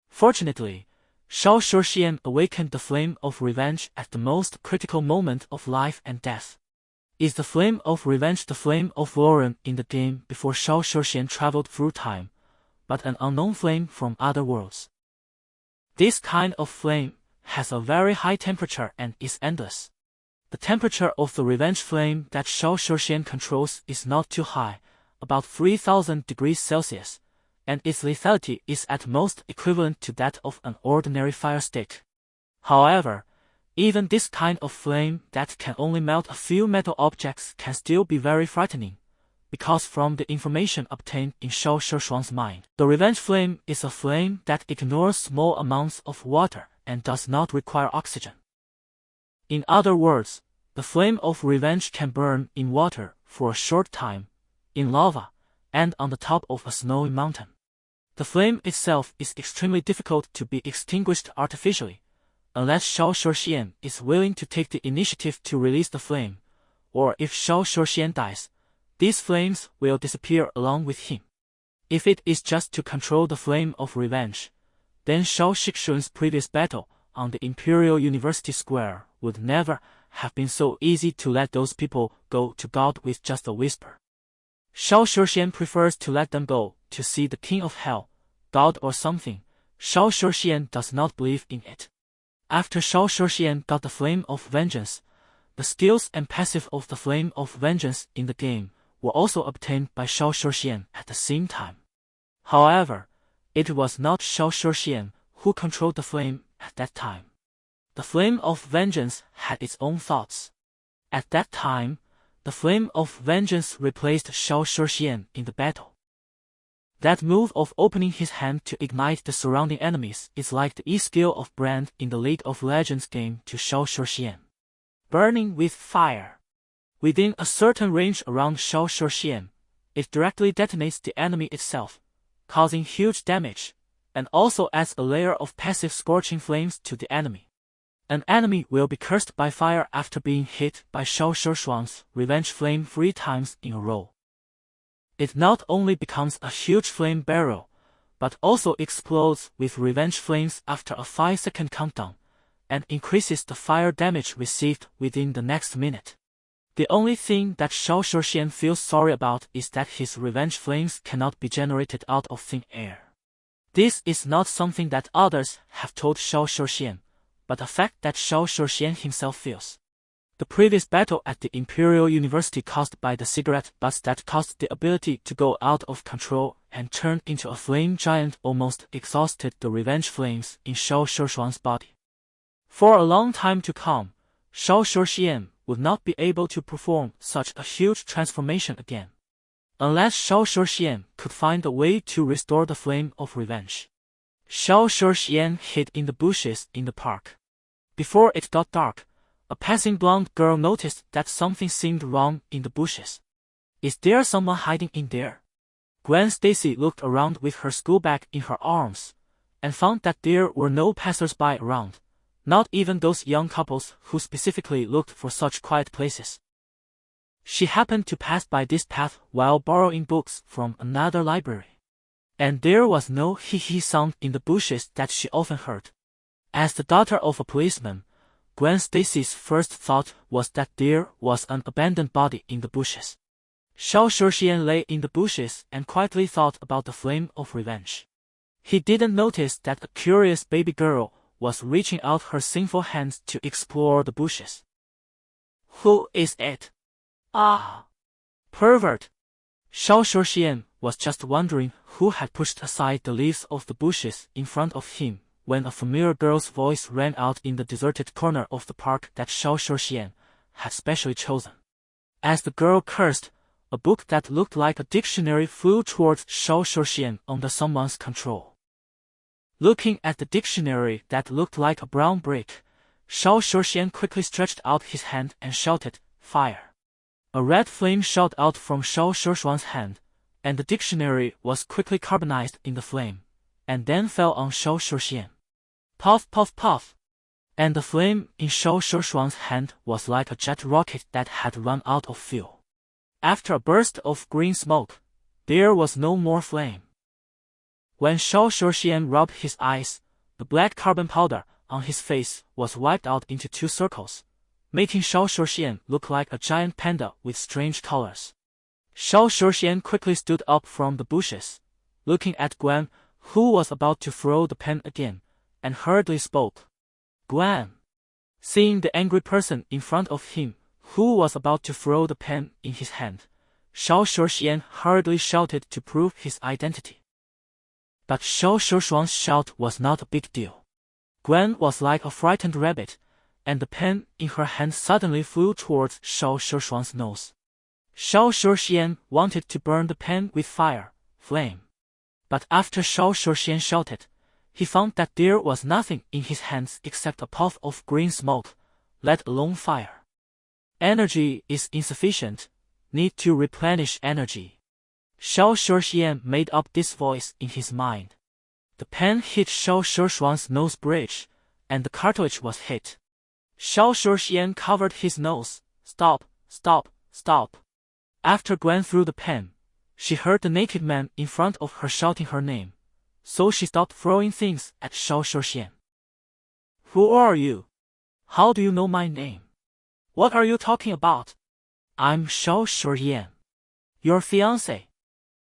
Fortunately, Shao Shuxian awakened the flame of revenge at the most critical moment of life and death. Is the flame of revenge the flame of Lauren in the game before Shao Shuxian traveled through time, but an unknown flame from other worlds? This kind of flame has a very high temperature and is endless. The temperature of the revenge flame that Shao Shuxian controls is not too high, about 3000 degrees Celsius, and its lethality is at most equivalent to that of an ordinary fire stick. However, even this kind of flame that can only melt a few metal objects can still be very frightening, because from the information obtained in Shao Shuxuan's mind, the revenge flame is a flame that ignores small amounts of water and does not require oxygen. In other words, the flame of revenge can burn in water for a short time, in lava, and on the top of a snowy mountain. The flame itself is extremely difficult to be extinguished artificially, unless Shao Shuxian is willing to take the initiative to release the flame, or if Shao Shuxian dies, these flames will disappear along with him. If it is just to control the flame of revenge, then Shao Shuxian's previous battle on the Imperial University Square would never have been so easy to let those people go to God with just a whisper. Shao Shuxian prefers to let them go to see the King of Hell, God or something. Shao Shuxian does not believe in it. After Shao Shuxian got the Flame of Vengeance, the skills and passive of the Flame of Vengeance in the game were also obtained by Shao Shuxian at the same time. However, it was not Shao Shuxian who controlled the flame at that time. The flame of vengeance had its own thoughts. At that time, the flame of vengeance replaced Shao Shixian in the battle. That move of opening his hand to ignite the surrounding enemies is like the E-skill of Brand in the League of Legends game to Shao Shixian. Burning with fire. Within a certain range around Shao Shixian, it directly detonates the enemy itself, causing huge damage, and also adds a layer of passive scorching flames to the enemy. An enemy will be cursed by fire after being hit by Shao Shixian's revenge flame 3 times in a row. It not only becomes a huge flame barrel, but also explodes with revenge flames after a 5-second countdown, and increases the fire damage received within the next minute. The only thing that Shao Shixian feels sorry about is that his revenge flames cannot be generated out of thin air. This is not something that others have told Shao Shixian, but a fact that Shao Shixian himself feels. The previous battle at the Imperial University caused by the cigarette butts that caused the ability to go out of control and turn into a flame giant almost exhausted the revenge flames in Shao Shixian's body. For a long time to come, Shao Shixian would not be able to perform such a huge transformation again, unless Shao Shixian could find a way to restore the flame of revenge. Shao Shixian hid in the bushes in the park. Before it got dark, a passing blonde girl noticed that something seemed wrong in the bushes. Is there someone hiding in there? Gwen Stacy looked around with her school bag in her arms, and found that there were no passers-by around, not even those young couples who specifically looked for such quiet places. She happened to pass by this path while borrowing books from another library, and there was no hee-hee sound in the bushes that she often heard. As the daughter of a policeman, Gwen Stacy's first thought was that there was an abandoned body in the bushes. Shao Shixian lay in the bushes and quietly thought about the flame of revenge. He didn't notice that a curious baby girl was reaching out her sinful hands to explore the bushes. Who is it? Ah! Pervert! Shao Shixian was just wondering who had pushed aside the leaves of the bushes in front of him when a familiar girl's voice rang out in the deserted corner of the park that Shao Shixian had specially chosen. As the girl cursed, a book that looked like a dictionary flew towards Shao Shixian under someone's control. Looking at the dictionary that looked like a brown brick, Shao Shixian quickly stretched out his hand and shouted, "Fire!" A red flame shot out from Shao Shixian's hand, and the dictionary was quickly carbonized in the flame, and then fell on Shao Shixian. Puff, puff, puff! And the flame in Shao Shixian's hand was like a jet rocket that had run out of fuel. After a burst of green smoke, there was no more flame. When Shao Shixian rubbed his eyes, the black carbon powder on his face was wiped out into 2 circles, making Shao Shixian look like a giant panda with strange colors. Shao Shixian quickly stood up from the bushes, looking at Gwen, who was about to throw the pen again, and hurriedly spoke. "Gwen." Seeing the angry person in front of him, who was about to throw the pen in his hand, Shao Shixian hurriedly shouted to prove his identity. But Shao Shixian's shout was not a big deal. Gwen was like a frightened rabbit, and the pen in her hand suddenly flew towards Shao Shixian's nose. Shao Shixian wanted to burn the pen with fire, flame. But after Shao Shixian shouted, he found that there was nothing in his hands except a puff of green smoke, let alone fire. Energy is insufficient, need to replenish energy. Shao Shixian made up this voice in his mind. The pen hit Shao Shixian's nose bridge, and the cartridge was hit. Shao Shixian covered his nose. "Stop, stop, stop." After Gwen threw the pen, she heard the naked man in front of her shouting her name, so she stopped throwing things at Shao Shixian. "Who are you? How do you know my name? What are you talking about?" "I'm Shao Shixian. Your fiancé."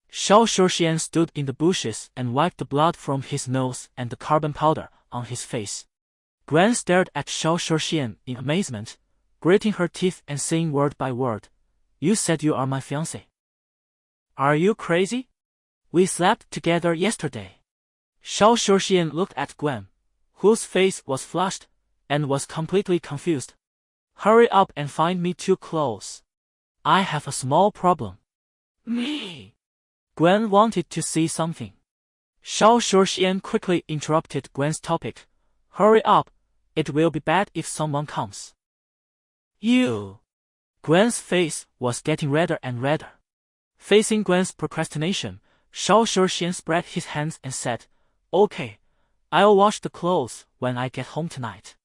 Shao Shixian stood in the bushes and wiped the blood from his nose and the carbon powder on his face. Gwen stared at Shao Shixian in amazement, gritting her teeth and saying word by word, "You said you are my fiancé. Are you crazy? We slept together yesterday." Xiao Shuxian looked at Gwen, whose face was flushed and was completely confused. Hurry up and find me 2 clothes. I have a small problem. Me. Gwen wanted to see something. Xiao Shuxian quickly interrupted Gwen's topic. Hurry up, it will be bad if someone comes. You. Gwen's face was getting redder and redder. Facing Gwen's procrastination, Xiao Shuxian spread his hands and said, Okay, I'll wash the clothes when I get home tonight.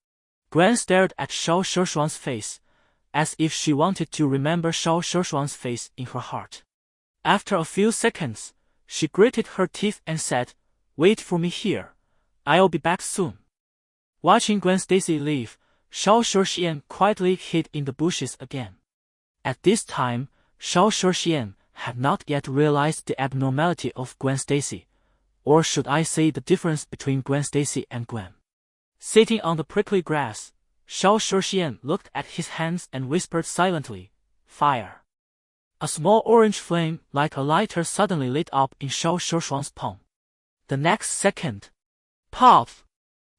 Gwen stared at Xiao Shuxian's face, as if she wanted to remember Xiao Shuxian's face in her heart. After a few seconds, she gritted her teeth and said, Wait for me here. I'll be back soon. Watching Gwen Stacy leave, Xiao Shuxian quietly hid in the bushes again. At this time, Xiao Shuxian had not yet realized the abnormality of Gwen Stacy, or should I say the difference between Gwen Stacy and Gwen. Sitting on the prickly grass, Xiao Shuxian looked at his hands and whispered silently, Fire. A small orange flame like a lighter suddenly lit up in Xiao Shuxian's palm. The next second, puff!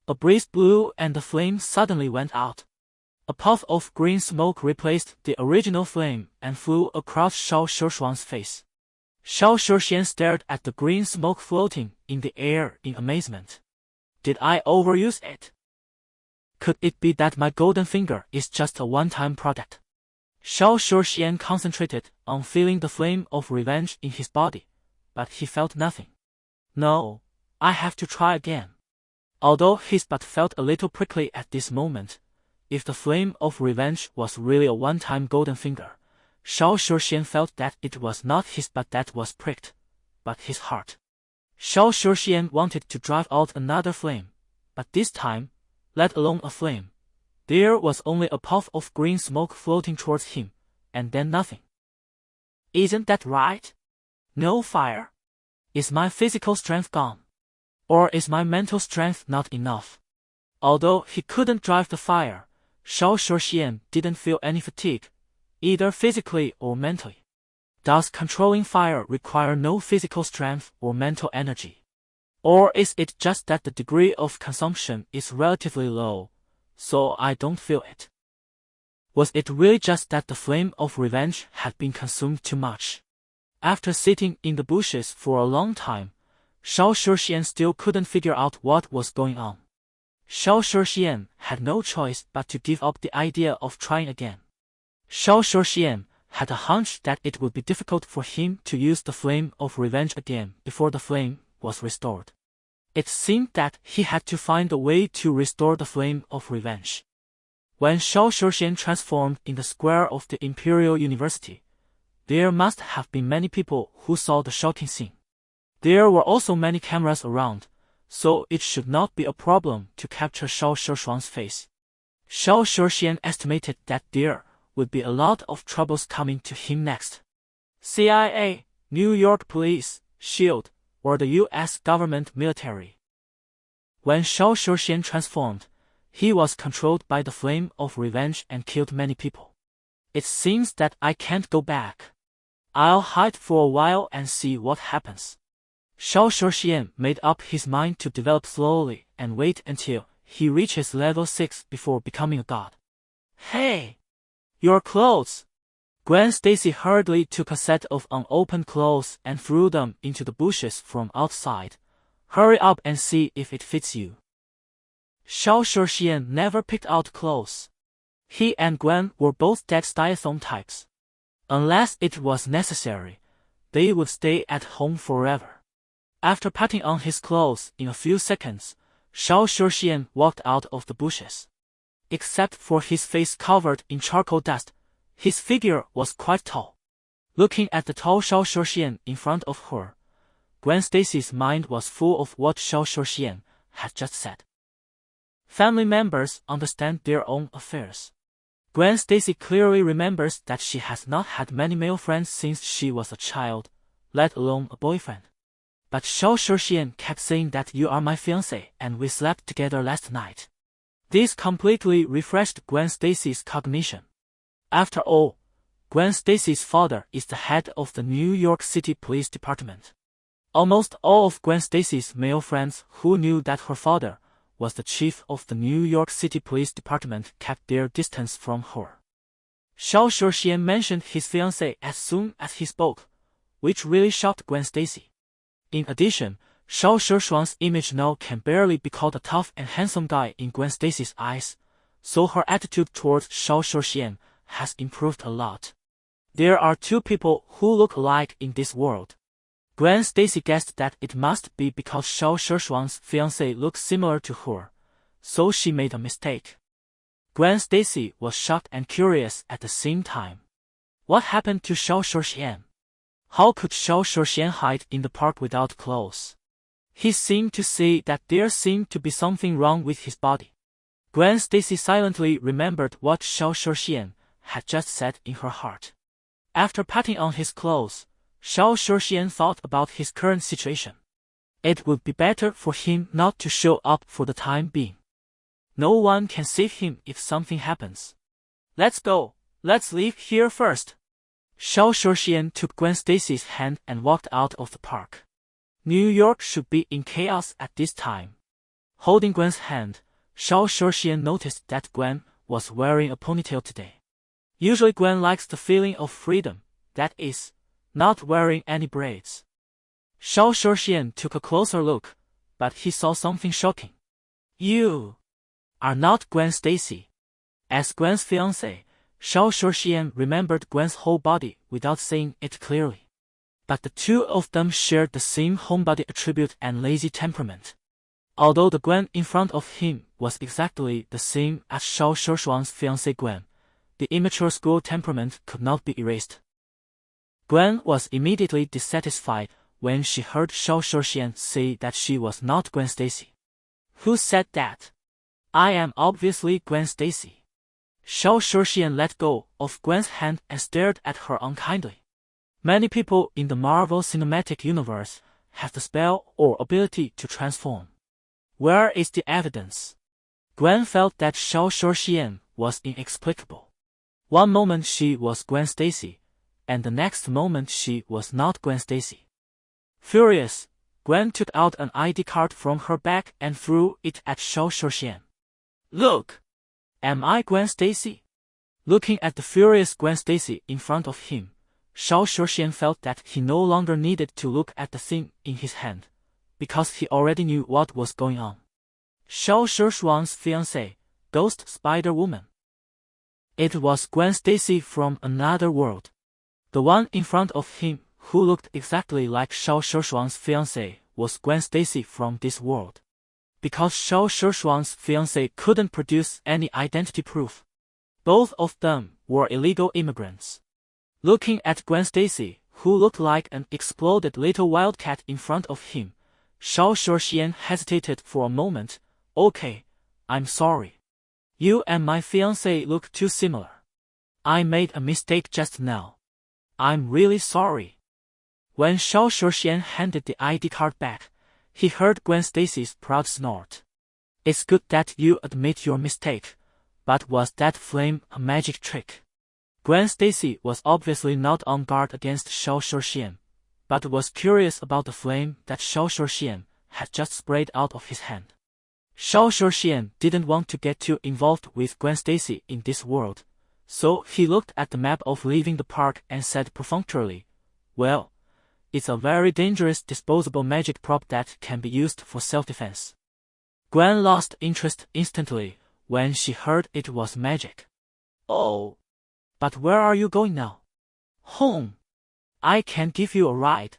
A breeze blew and the flame suddenly went out. A puff of green smoke replaced the original flame and flew across Xiao Shuxian's face. Xiao Shuxian stared at the green smoke floating in the air in amazement. Did I overuse it? Could it be that my golden finger is just a one-time product? Xiao Shuxian concentrated on feeling the flame of revenge in his body, but he felt nothing. No, I have to try again. Although his butt felt a little prickly at this moment, if the flame of revenge was really a one-time golden finger, Xiao Shuxian felt that it was not his butt that was pricked, but his heart. Xiao Shuxian wanted to drive out another flame, but this time, let alone a flame, there was only a puff of green smoke floating towards him, and then nothing. Isn't that right? No fire. Is my physical strength gone? Or is my mental strength not enough? Although he couldn't drive the fire, Xiao Shuxian didn't feel any fatigue, either physically or mentally. Does controlling fire require no physical strength or mental energy? Or is it just that the degree of consumption is relatively low, so I don't feel it? Was it really just that the flame of revenge had been consumed too much? After sitting in the bushes for a long time, Xiao Shuxian still couldn't figure out what was going on. Xiao Shuxian had no choice but to give up the idea of trying again. Xiao Shuxian had a hunch that it would be difficult for him to use the flame of revenge again before the flame was restored. It seemed that he had to find a way to restore the flame of revenge. When Xiao Shuxian transformed in the square of the Imperial University, there must have been many people who saw the shocking scene. There were also many cameras around, so it should not be a problem to capture Xiao Shuxian's face. Xiao Shuxian estimated that there would be a lot of troubles coming to him next. CIA, New York Police, SHIELD, or the US government military. When Xiao Shuxian transformed, he was controlled by the flame of revenge and killed many people. It seems that I can't go back. I'll hide for a while and see what happens. Xiao Shuxian made up his mind to develop slowly and wait until he reaches level 6 before becoming a god. Hey! Your clothes! Gwen Stacy hurriedly took a set of unopened clothes and threw them into the bushes from outside. Hurry up and see if it fits you. Xiao Shuxian never picked out clothes. He and Gwen were both dead Diathon types. Unless it was necessary, they would stay at home forever. After putting on his clothes in a few seconds, Xiao Shuxian walked out of the bushes. Except for his face covered in charcoal dust, his figure was quite tall. Looking at the tall Xiao Shuxian in front of her, Gwen Stacy's mind was full of what Xiao Shuxian had just said. Family members understand their own affairs. Gwen Stacy clearly remembers that she has not had many male friends since she was a child, let alone a boyfriend. But Xiao Shuxian kept saying that you are my fiancé and we slept together last night. This completely refreshed Gwen Stacy's cognition. After all, Gwen Stacy's father is the head of the New York City Police Department. Almost all of Gwen Stacy's male friends who knew that her father was the chief of the New York City Police Department kept their distance from her. Shao Shuxian mentioned his fiancée as soon as he spoke, which really shocked Gwen Stacy. In addition, Shao Shuxian's image now can barely be called a tough and handsome guy in Gwen Stacy's eyes, so her attitude towards Shao Shuxian has improved a lot. There are two people who look alike in this world. Gwen Stacy guessed that it must be because Shao Shuxian's fiancé looks similar to her, so she made a mistake. Gwen Stacy was shocked and curious at the same time. What happened to Shao Shuxian? How could Shao Shuxian hide in the park without clothes? He seemed to say that there seemed to be something wrong with his body. Gwen Stacy silently remembered what Shao Shuxian had just said in her heart. After putting on his clothes, Shao Shuxian thought about his current situation. It would be better for him not to show up for the time being. No one can save him if something happens. Let's go. Let's leave here first. Shao Shuxian took Gwen Stacy's hand and walked out of the park. New York should be in chaos at this time. Holding Gwen's hand, Shao Shuxian noticed that Gwen was wearing a ponytail today. Usually Gwen likes the feeling of freedom, that is, not wearing any braids. Shao Shuxian took a closer look, but he saw something shocking. You are not Gwen Stacy. As Gwen's fiancé, Shao Shuxian remembered Gwen's whole body without saying it clearly. But the two of them shared the same homebody attribute and lazy temperament. Although the Gwen in front of him was exactly the same as Shao Shuxian's fiancée Gwen, the immature school temperament could not be erased. Gwen was immediately dissatisfied when she heard Shao Shuxian say that she was not Gwen Stacy. Who said that? I am obviously Gwen Stacy. Shao Shuxian let go of Gwen's hand and stared at her unkindly. Many people in the Marvel Cinematic Universe have the spell or ability to transform. Where is the evidence? Gwen felt that Shao Shuxian was inexplicable. One moment she was Gwen Stacy, and the next moment she was not Gwen Stacy. Furious, Gwen took out an ID card from her bag and threw it at Shao Shuxian. Look! Am I Gwen Stacy? Looking at the furious Gwen Stacy in front of him, Shao Shuxian felt that he no longer needed to look at the thing in his hand, because he already knew what was going on. Shao Shuxian's fiancée, Ghost Spider-Woman. It was Gwen Stacy from another world. The one in front of him, who looked exactly like Shao Shuxian's fiancée, was Gwen Stacy from this world. Because Shao Shuxian's fiancée couldn't produce any identity proof. Both of them were illegal immigrants. Looking at Gwen Stacy, who looked like an exploded little wildcat in front of him, Shao Shuxian hesitated for a moment. Okay, I'm sorry. You and my fiancé look too similar. I made a mistake just now. I'm really sorry. When Shao Shuxian handed the ID card back, he heard Gwen Stacy's proud snort. It's good that you admit your mistake, but was that flame a magic trick? Gwen Stacy was obviously not on guard against Shao Shuxian, but was curious about the flame that Shao Shuxian had just sprayed out of his hand. Shao Shuxian didn't want to get too involved with Gwen Stacy in this world, so he looked at the map of leaving the park and said perfunctorily, well, it's a very dangerous disposable magic prop that can be used for self-defense. Gwen lost interest instantly when she heard it was magic. Oh, but where are you going now? Home. I can give you a ride.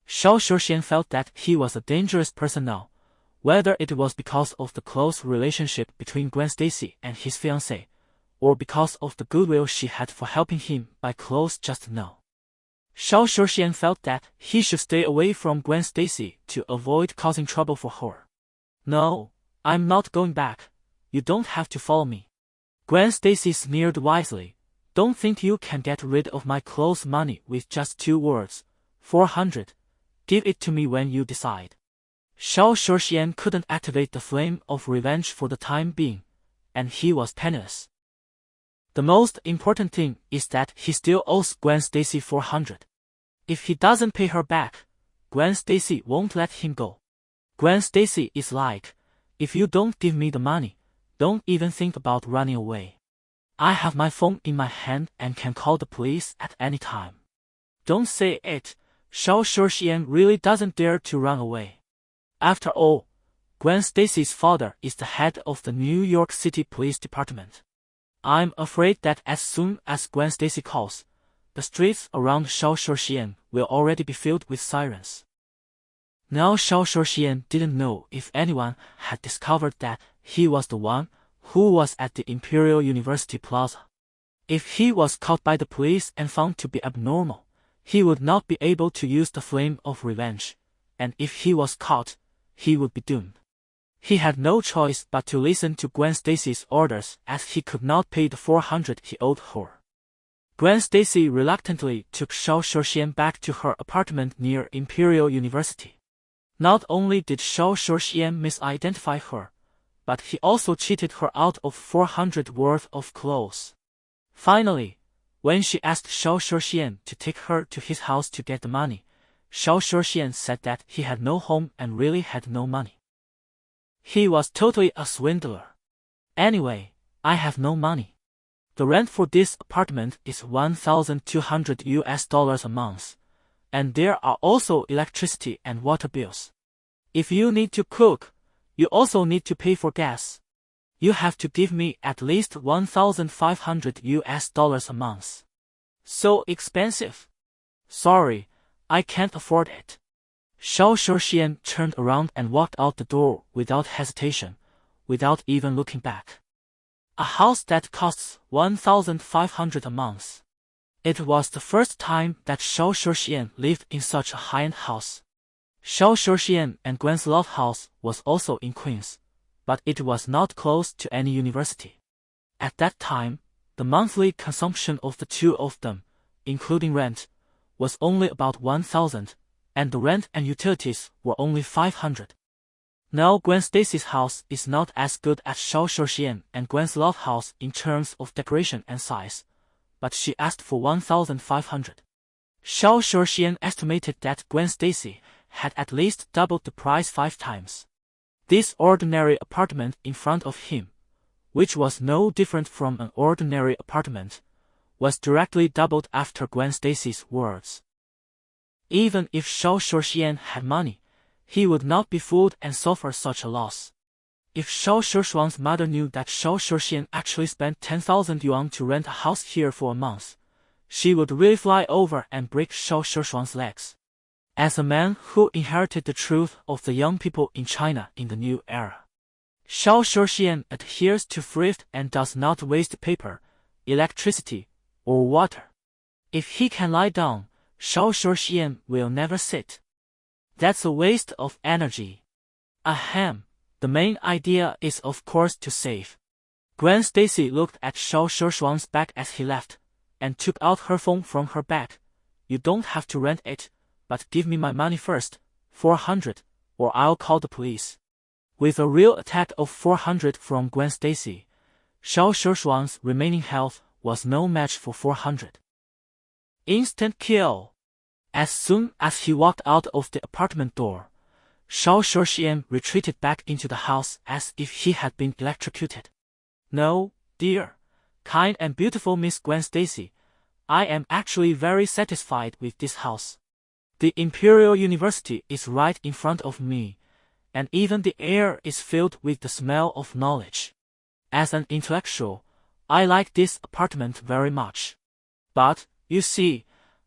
Shao Shuxian felt that he was a dangerous person now, whether it was because of the close relationship between Gwen Stacy and his fiancée, or because of the goodwill she had for helping him buy clothes just now. Shao Shuxian felt that he should stay away from Gwen Stacy to avoid causing trouble for her. No, I'm not going back. You don't have to follow me. Gwen Stacy sneered wisely. Don't think you can get rid of my clothes money with just 2 words. 400. Give it to me when you decide. Shao Shuxian couldn't activate the flame of revenge for the time being, and he was penniless. The most important thing is that he still owes Gwen Stacy 400. If he doesn't pay her back, Gwen Stacy won't let him go. Gwen Stacy is like, if you don't give me the money, don't even think about running away. I have my phone in my hand and can call the police at any time. Don't say it. Shao Shuxian really doesn't dare to run away. After all, Gwen Stacy's father is the head of the New York City Police Department. I'm afraid that as soon as Gwen Stacy calls, the streets around Shao Shuxian will already be filled with sirens. Now Shao Shuxian didn't know if anyone had discovered that he was the one who was at the Imperial University Plaza. If he was caught by the police and found to be abnormal, he would not be able to use the flame of revenge, and if he was caught, he would be doomed. He had no choice but to listen to Gwen Stacy's orders as he could not pay the $400 he owed her. Gwen Stacy reluctantly took Shao Shuxian back to her apartment near Imperial University. Not only did Shao Shuxian misidentify her, but he also cheated her out of $400 worth of clothes. Finally, when she asked Shao Shuxian to take her to his house to get the money, Shao Shuxian said that he had no home and really had no money. He was totally a swindler. Anyway, I have no money. The rent for this apartment is $1,200 a month, and there are also electricity and water bills. If you need to cook, you also need to pay for gas. You have to give me at least $1,500 a month. So expensive. Sorry, I can't afford it. Shao Shuxian turned around and walked out the door without hesitation, without even looking back. A house that costs $1,500 a month. It was the first time that Shao Shuxian lived in such a high-end house. Shao Shuxian and Gwen's love house was also in Queens, but it was not close to any university. At that time, the monthly consumption of the two of them, including rent, was only about $1,000, and the rent and utilities were only $500. Now Gwen Stacy's house is not as good as Shao Shuxian and Gwen's love house in terms of decoration and size, but she asked for $1,500. Shao Shuxian estimated that Gwen Stacy had at least doubled the price 5 times. This ordinary apartment in front of him, which was no different from an ordinary apartment, was directly doubled after Gwen Stacy's words. Even if Shao Shuxian had money, he would not be fooled and suffer such a loss. If Shao Shuxian's mother knew that Shao Shuxian actually spent 10,000 yuan to rent a house here for a month, she would really fly over and break Shao Shuxian's legs. As a man who inherited the truth of the young people in China in the new era, Shao Shuxian adheres to thrift and does not waste paper, electricity, or water. If he can lie down, Shao Shuxian will never sit. That's a waste of energy. Ahem, the main idea is of course to save. Gwen Stacy looked at Shao Shuxian's bag as he left, and took out her phone from her bag. You don't have to rent it, but give me my money first, $400, or I'll call the police. With a real attack of $400 from Gwen Stacy, Shao Shuxian's remaining health was no match for $400. Instant kill. As soon as he walked out of the apartment door, Shao Shuxian retreated back into the house as if he had been electrocuted. No, dear, kind and beautiful Miss Gwen Stacy, I am actually very satisfied with this house. The Imperial University is right in front of me, and even the air is filled with the smell of knowledge. As an intellectual, I like this apartment very much. But, you see,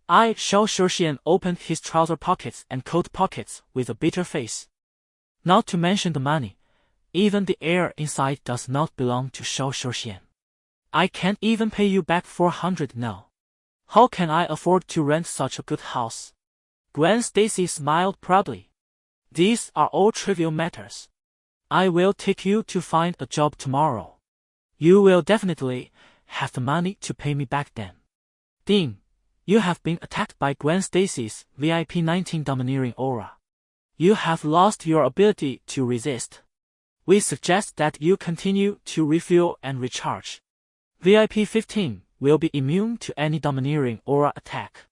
Shao Shuxian opened his trouser pockets and coat pockets with a bitter face. Not to mention the money, even the air inside does not belong to Shao Shuxian. I can't even pay you back $400 now. How can I afford to rent such a good house? Gwen Stacy smiled proudly. These are all trivial matters. I will take you to find a job tomorrow. You will definitely have the money to pay me back then. Ding, you have been attacked by Gwen Stacy's VIP-19 domineering aura. You have lost your ability to resist. We suggest that you continue to refuel and recharge. VIP-15 will be immune to any domineering aura attack.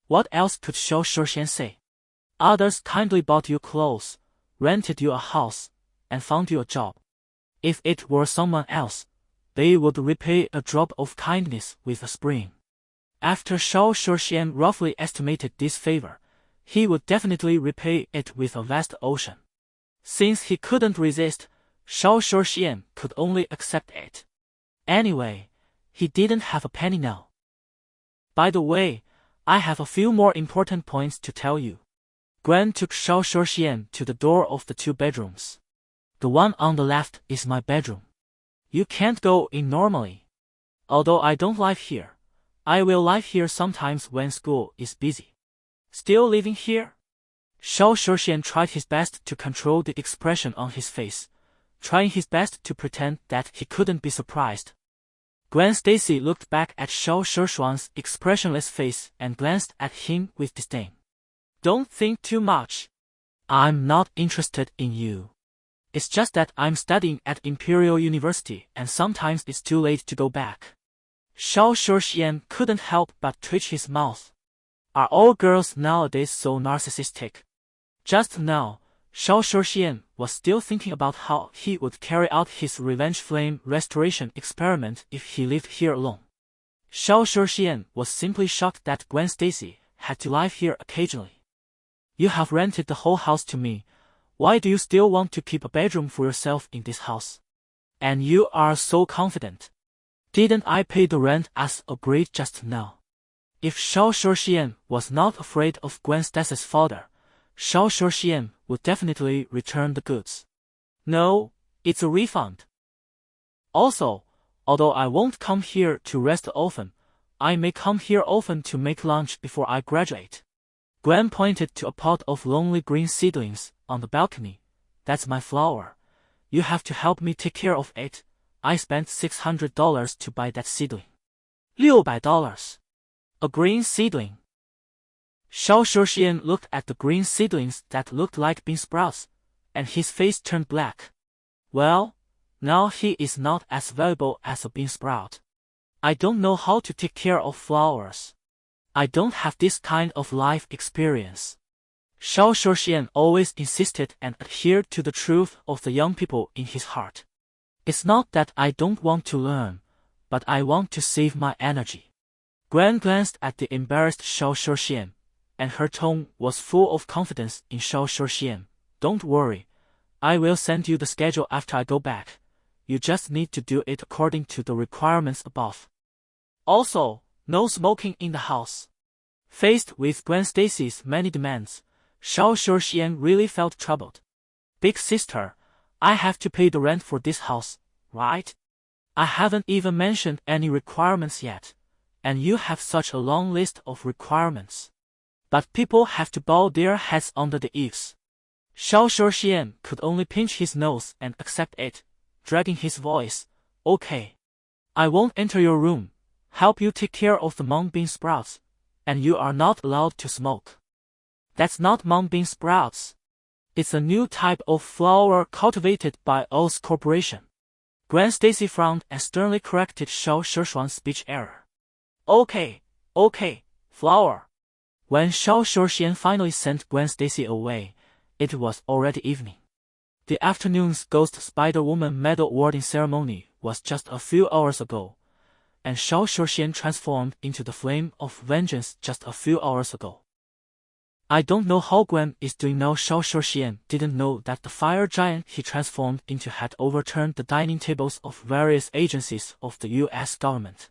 What else could Shao Shuxian say? Others kindly bought you clothes, rented you a house, and found you a job. If it were someone else, they would repay a drop of kindness with a spring. After Shao Shuxian roughly estimated this favor, he would definitely repay it with a vast ocean. Since he couldn't resist, Shao Shuxian could only accept it. Anyway, he didn't have a penny now. By the way, I have a few more important points to tell you. Gwen took Shao Shuxian to the door of the 2 bedrooms. The one on the left is my bedroom. You can't go in normally. Although I don't live here, I will live here sometimes when school is busy. Still living here? Shao Shuxian tried his best to control the expression on his face, trying his best to pretend that he couldn't be surprised. Gwen Stacy looked back at Shao Shuxian's expressionless face and glanced at him with disdain. Don't think too much. I'm not interested in you. It's just that I'm studying at Imperial University and sometimes it's too late to go back. Shao Shuxian couldn't help but twitch his mouth. Are all girls nowadays so narcissistic? Just now, Shao Shuxian was still thinking about how he would carry out his revenge flame restoration experiment if he lived here alone. Shao Shuxian was simply shocked that Gwen Stacy had to live here occasionally. You have rented the whole house to me. Why do you still want to keep a bedroom for yourself in this house? And you are so confident. Didn't I pay the rent as agreed just now? If Shao Shuxian was not afraid of Gwen Stacy's father, Shao Shuxian would definitely return the goods. No, it's a refund. Also, although I won't come here to rest often, I may come here often to make lunch before I graduate. Gwen pointed to a pot of lonely green seedlings on the balcony. That's my flower. You have to help me take care of it. I spent $600 to buy that seedling. $600. A green seedling. Shao Shuxian looked at the green seedlings that looked like bean sprouts, and his face turned black. Well, now he is not as valuable as a bean sprout. I don't know how to take care of flowers. I don't have this kind of life experience. Shao Shuxian always insisted and adhered to the truth of the young people in his heart. It's not that I don't want to learn, but I want to save my energy. Gwen glanced at the embarrassed Shao Shuxian, and her tone was full of confidence in Shao Shuxian. Don't worry, I will send you the schedule after I go back. You just need to do it according to the requirements above. Also, no smoking in the house. Faced with Gwen Stacy's many demands, Shao Shuxian really felt troubled. Big sister, I have to pay the rent for this house, right? I haven't even mentioned any requirements yet, and you have such a long list of requirements. But people have to bow their heads under the eaves. Shao Shuxian could only pinch his nose and accept it, dragging his voice. Okay. I won't enter your room, help you take care of the mung bean sprouts, and you are not allowed to smoke. That's not mung bean sprouts. It's a new type of flower cultivated by Oz Corporation. Gwen Stacy frowned and sternly corrected Shao Shuxian's speech error. Okay, flower. When Shao Shuxian finally sent Gwen Stacy away, it was already evening. The afternoon's Ghost Spider-Woman medal awarding ceremony was just a few hours ago, and Shao Shuxian transformed into the Flame of Vengeance just a few hours ago. I don't know how Gwen is doing now. Shao Shuxian didn't know that the fire giant he transformed into had overturned the dining tables of various agencies of the US government.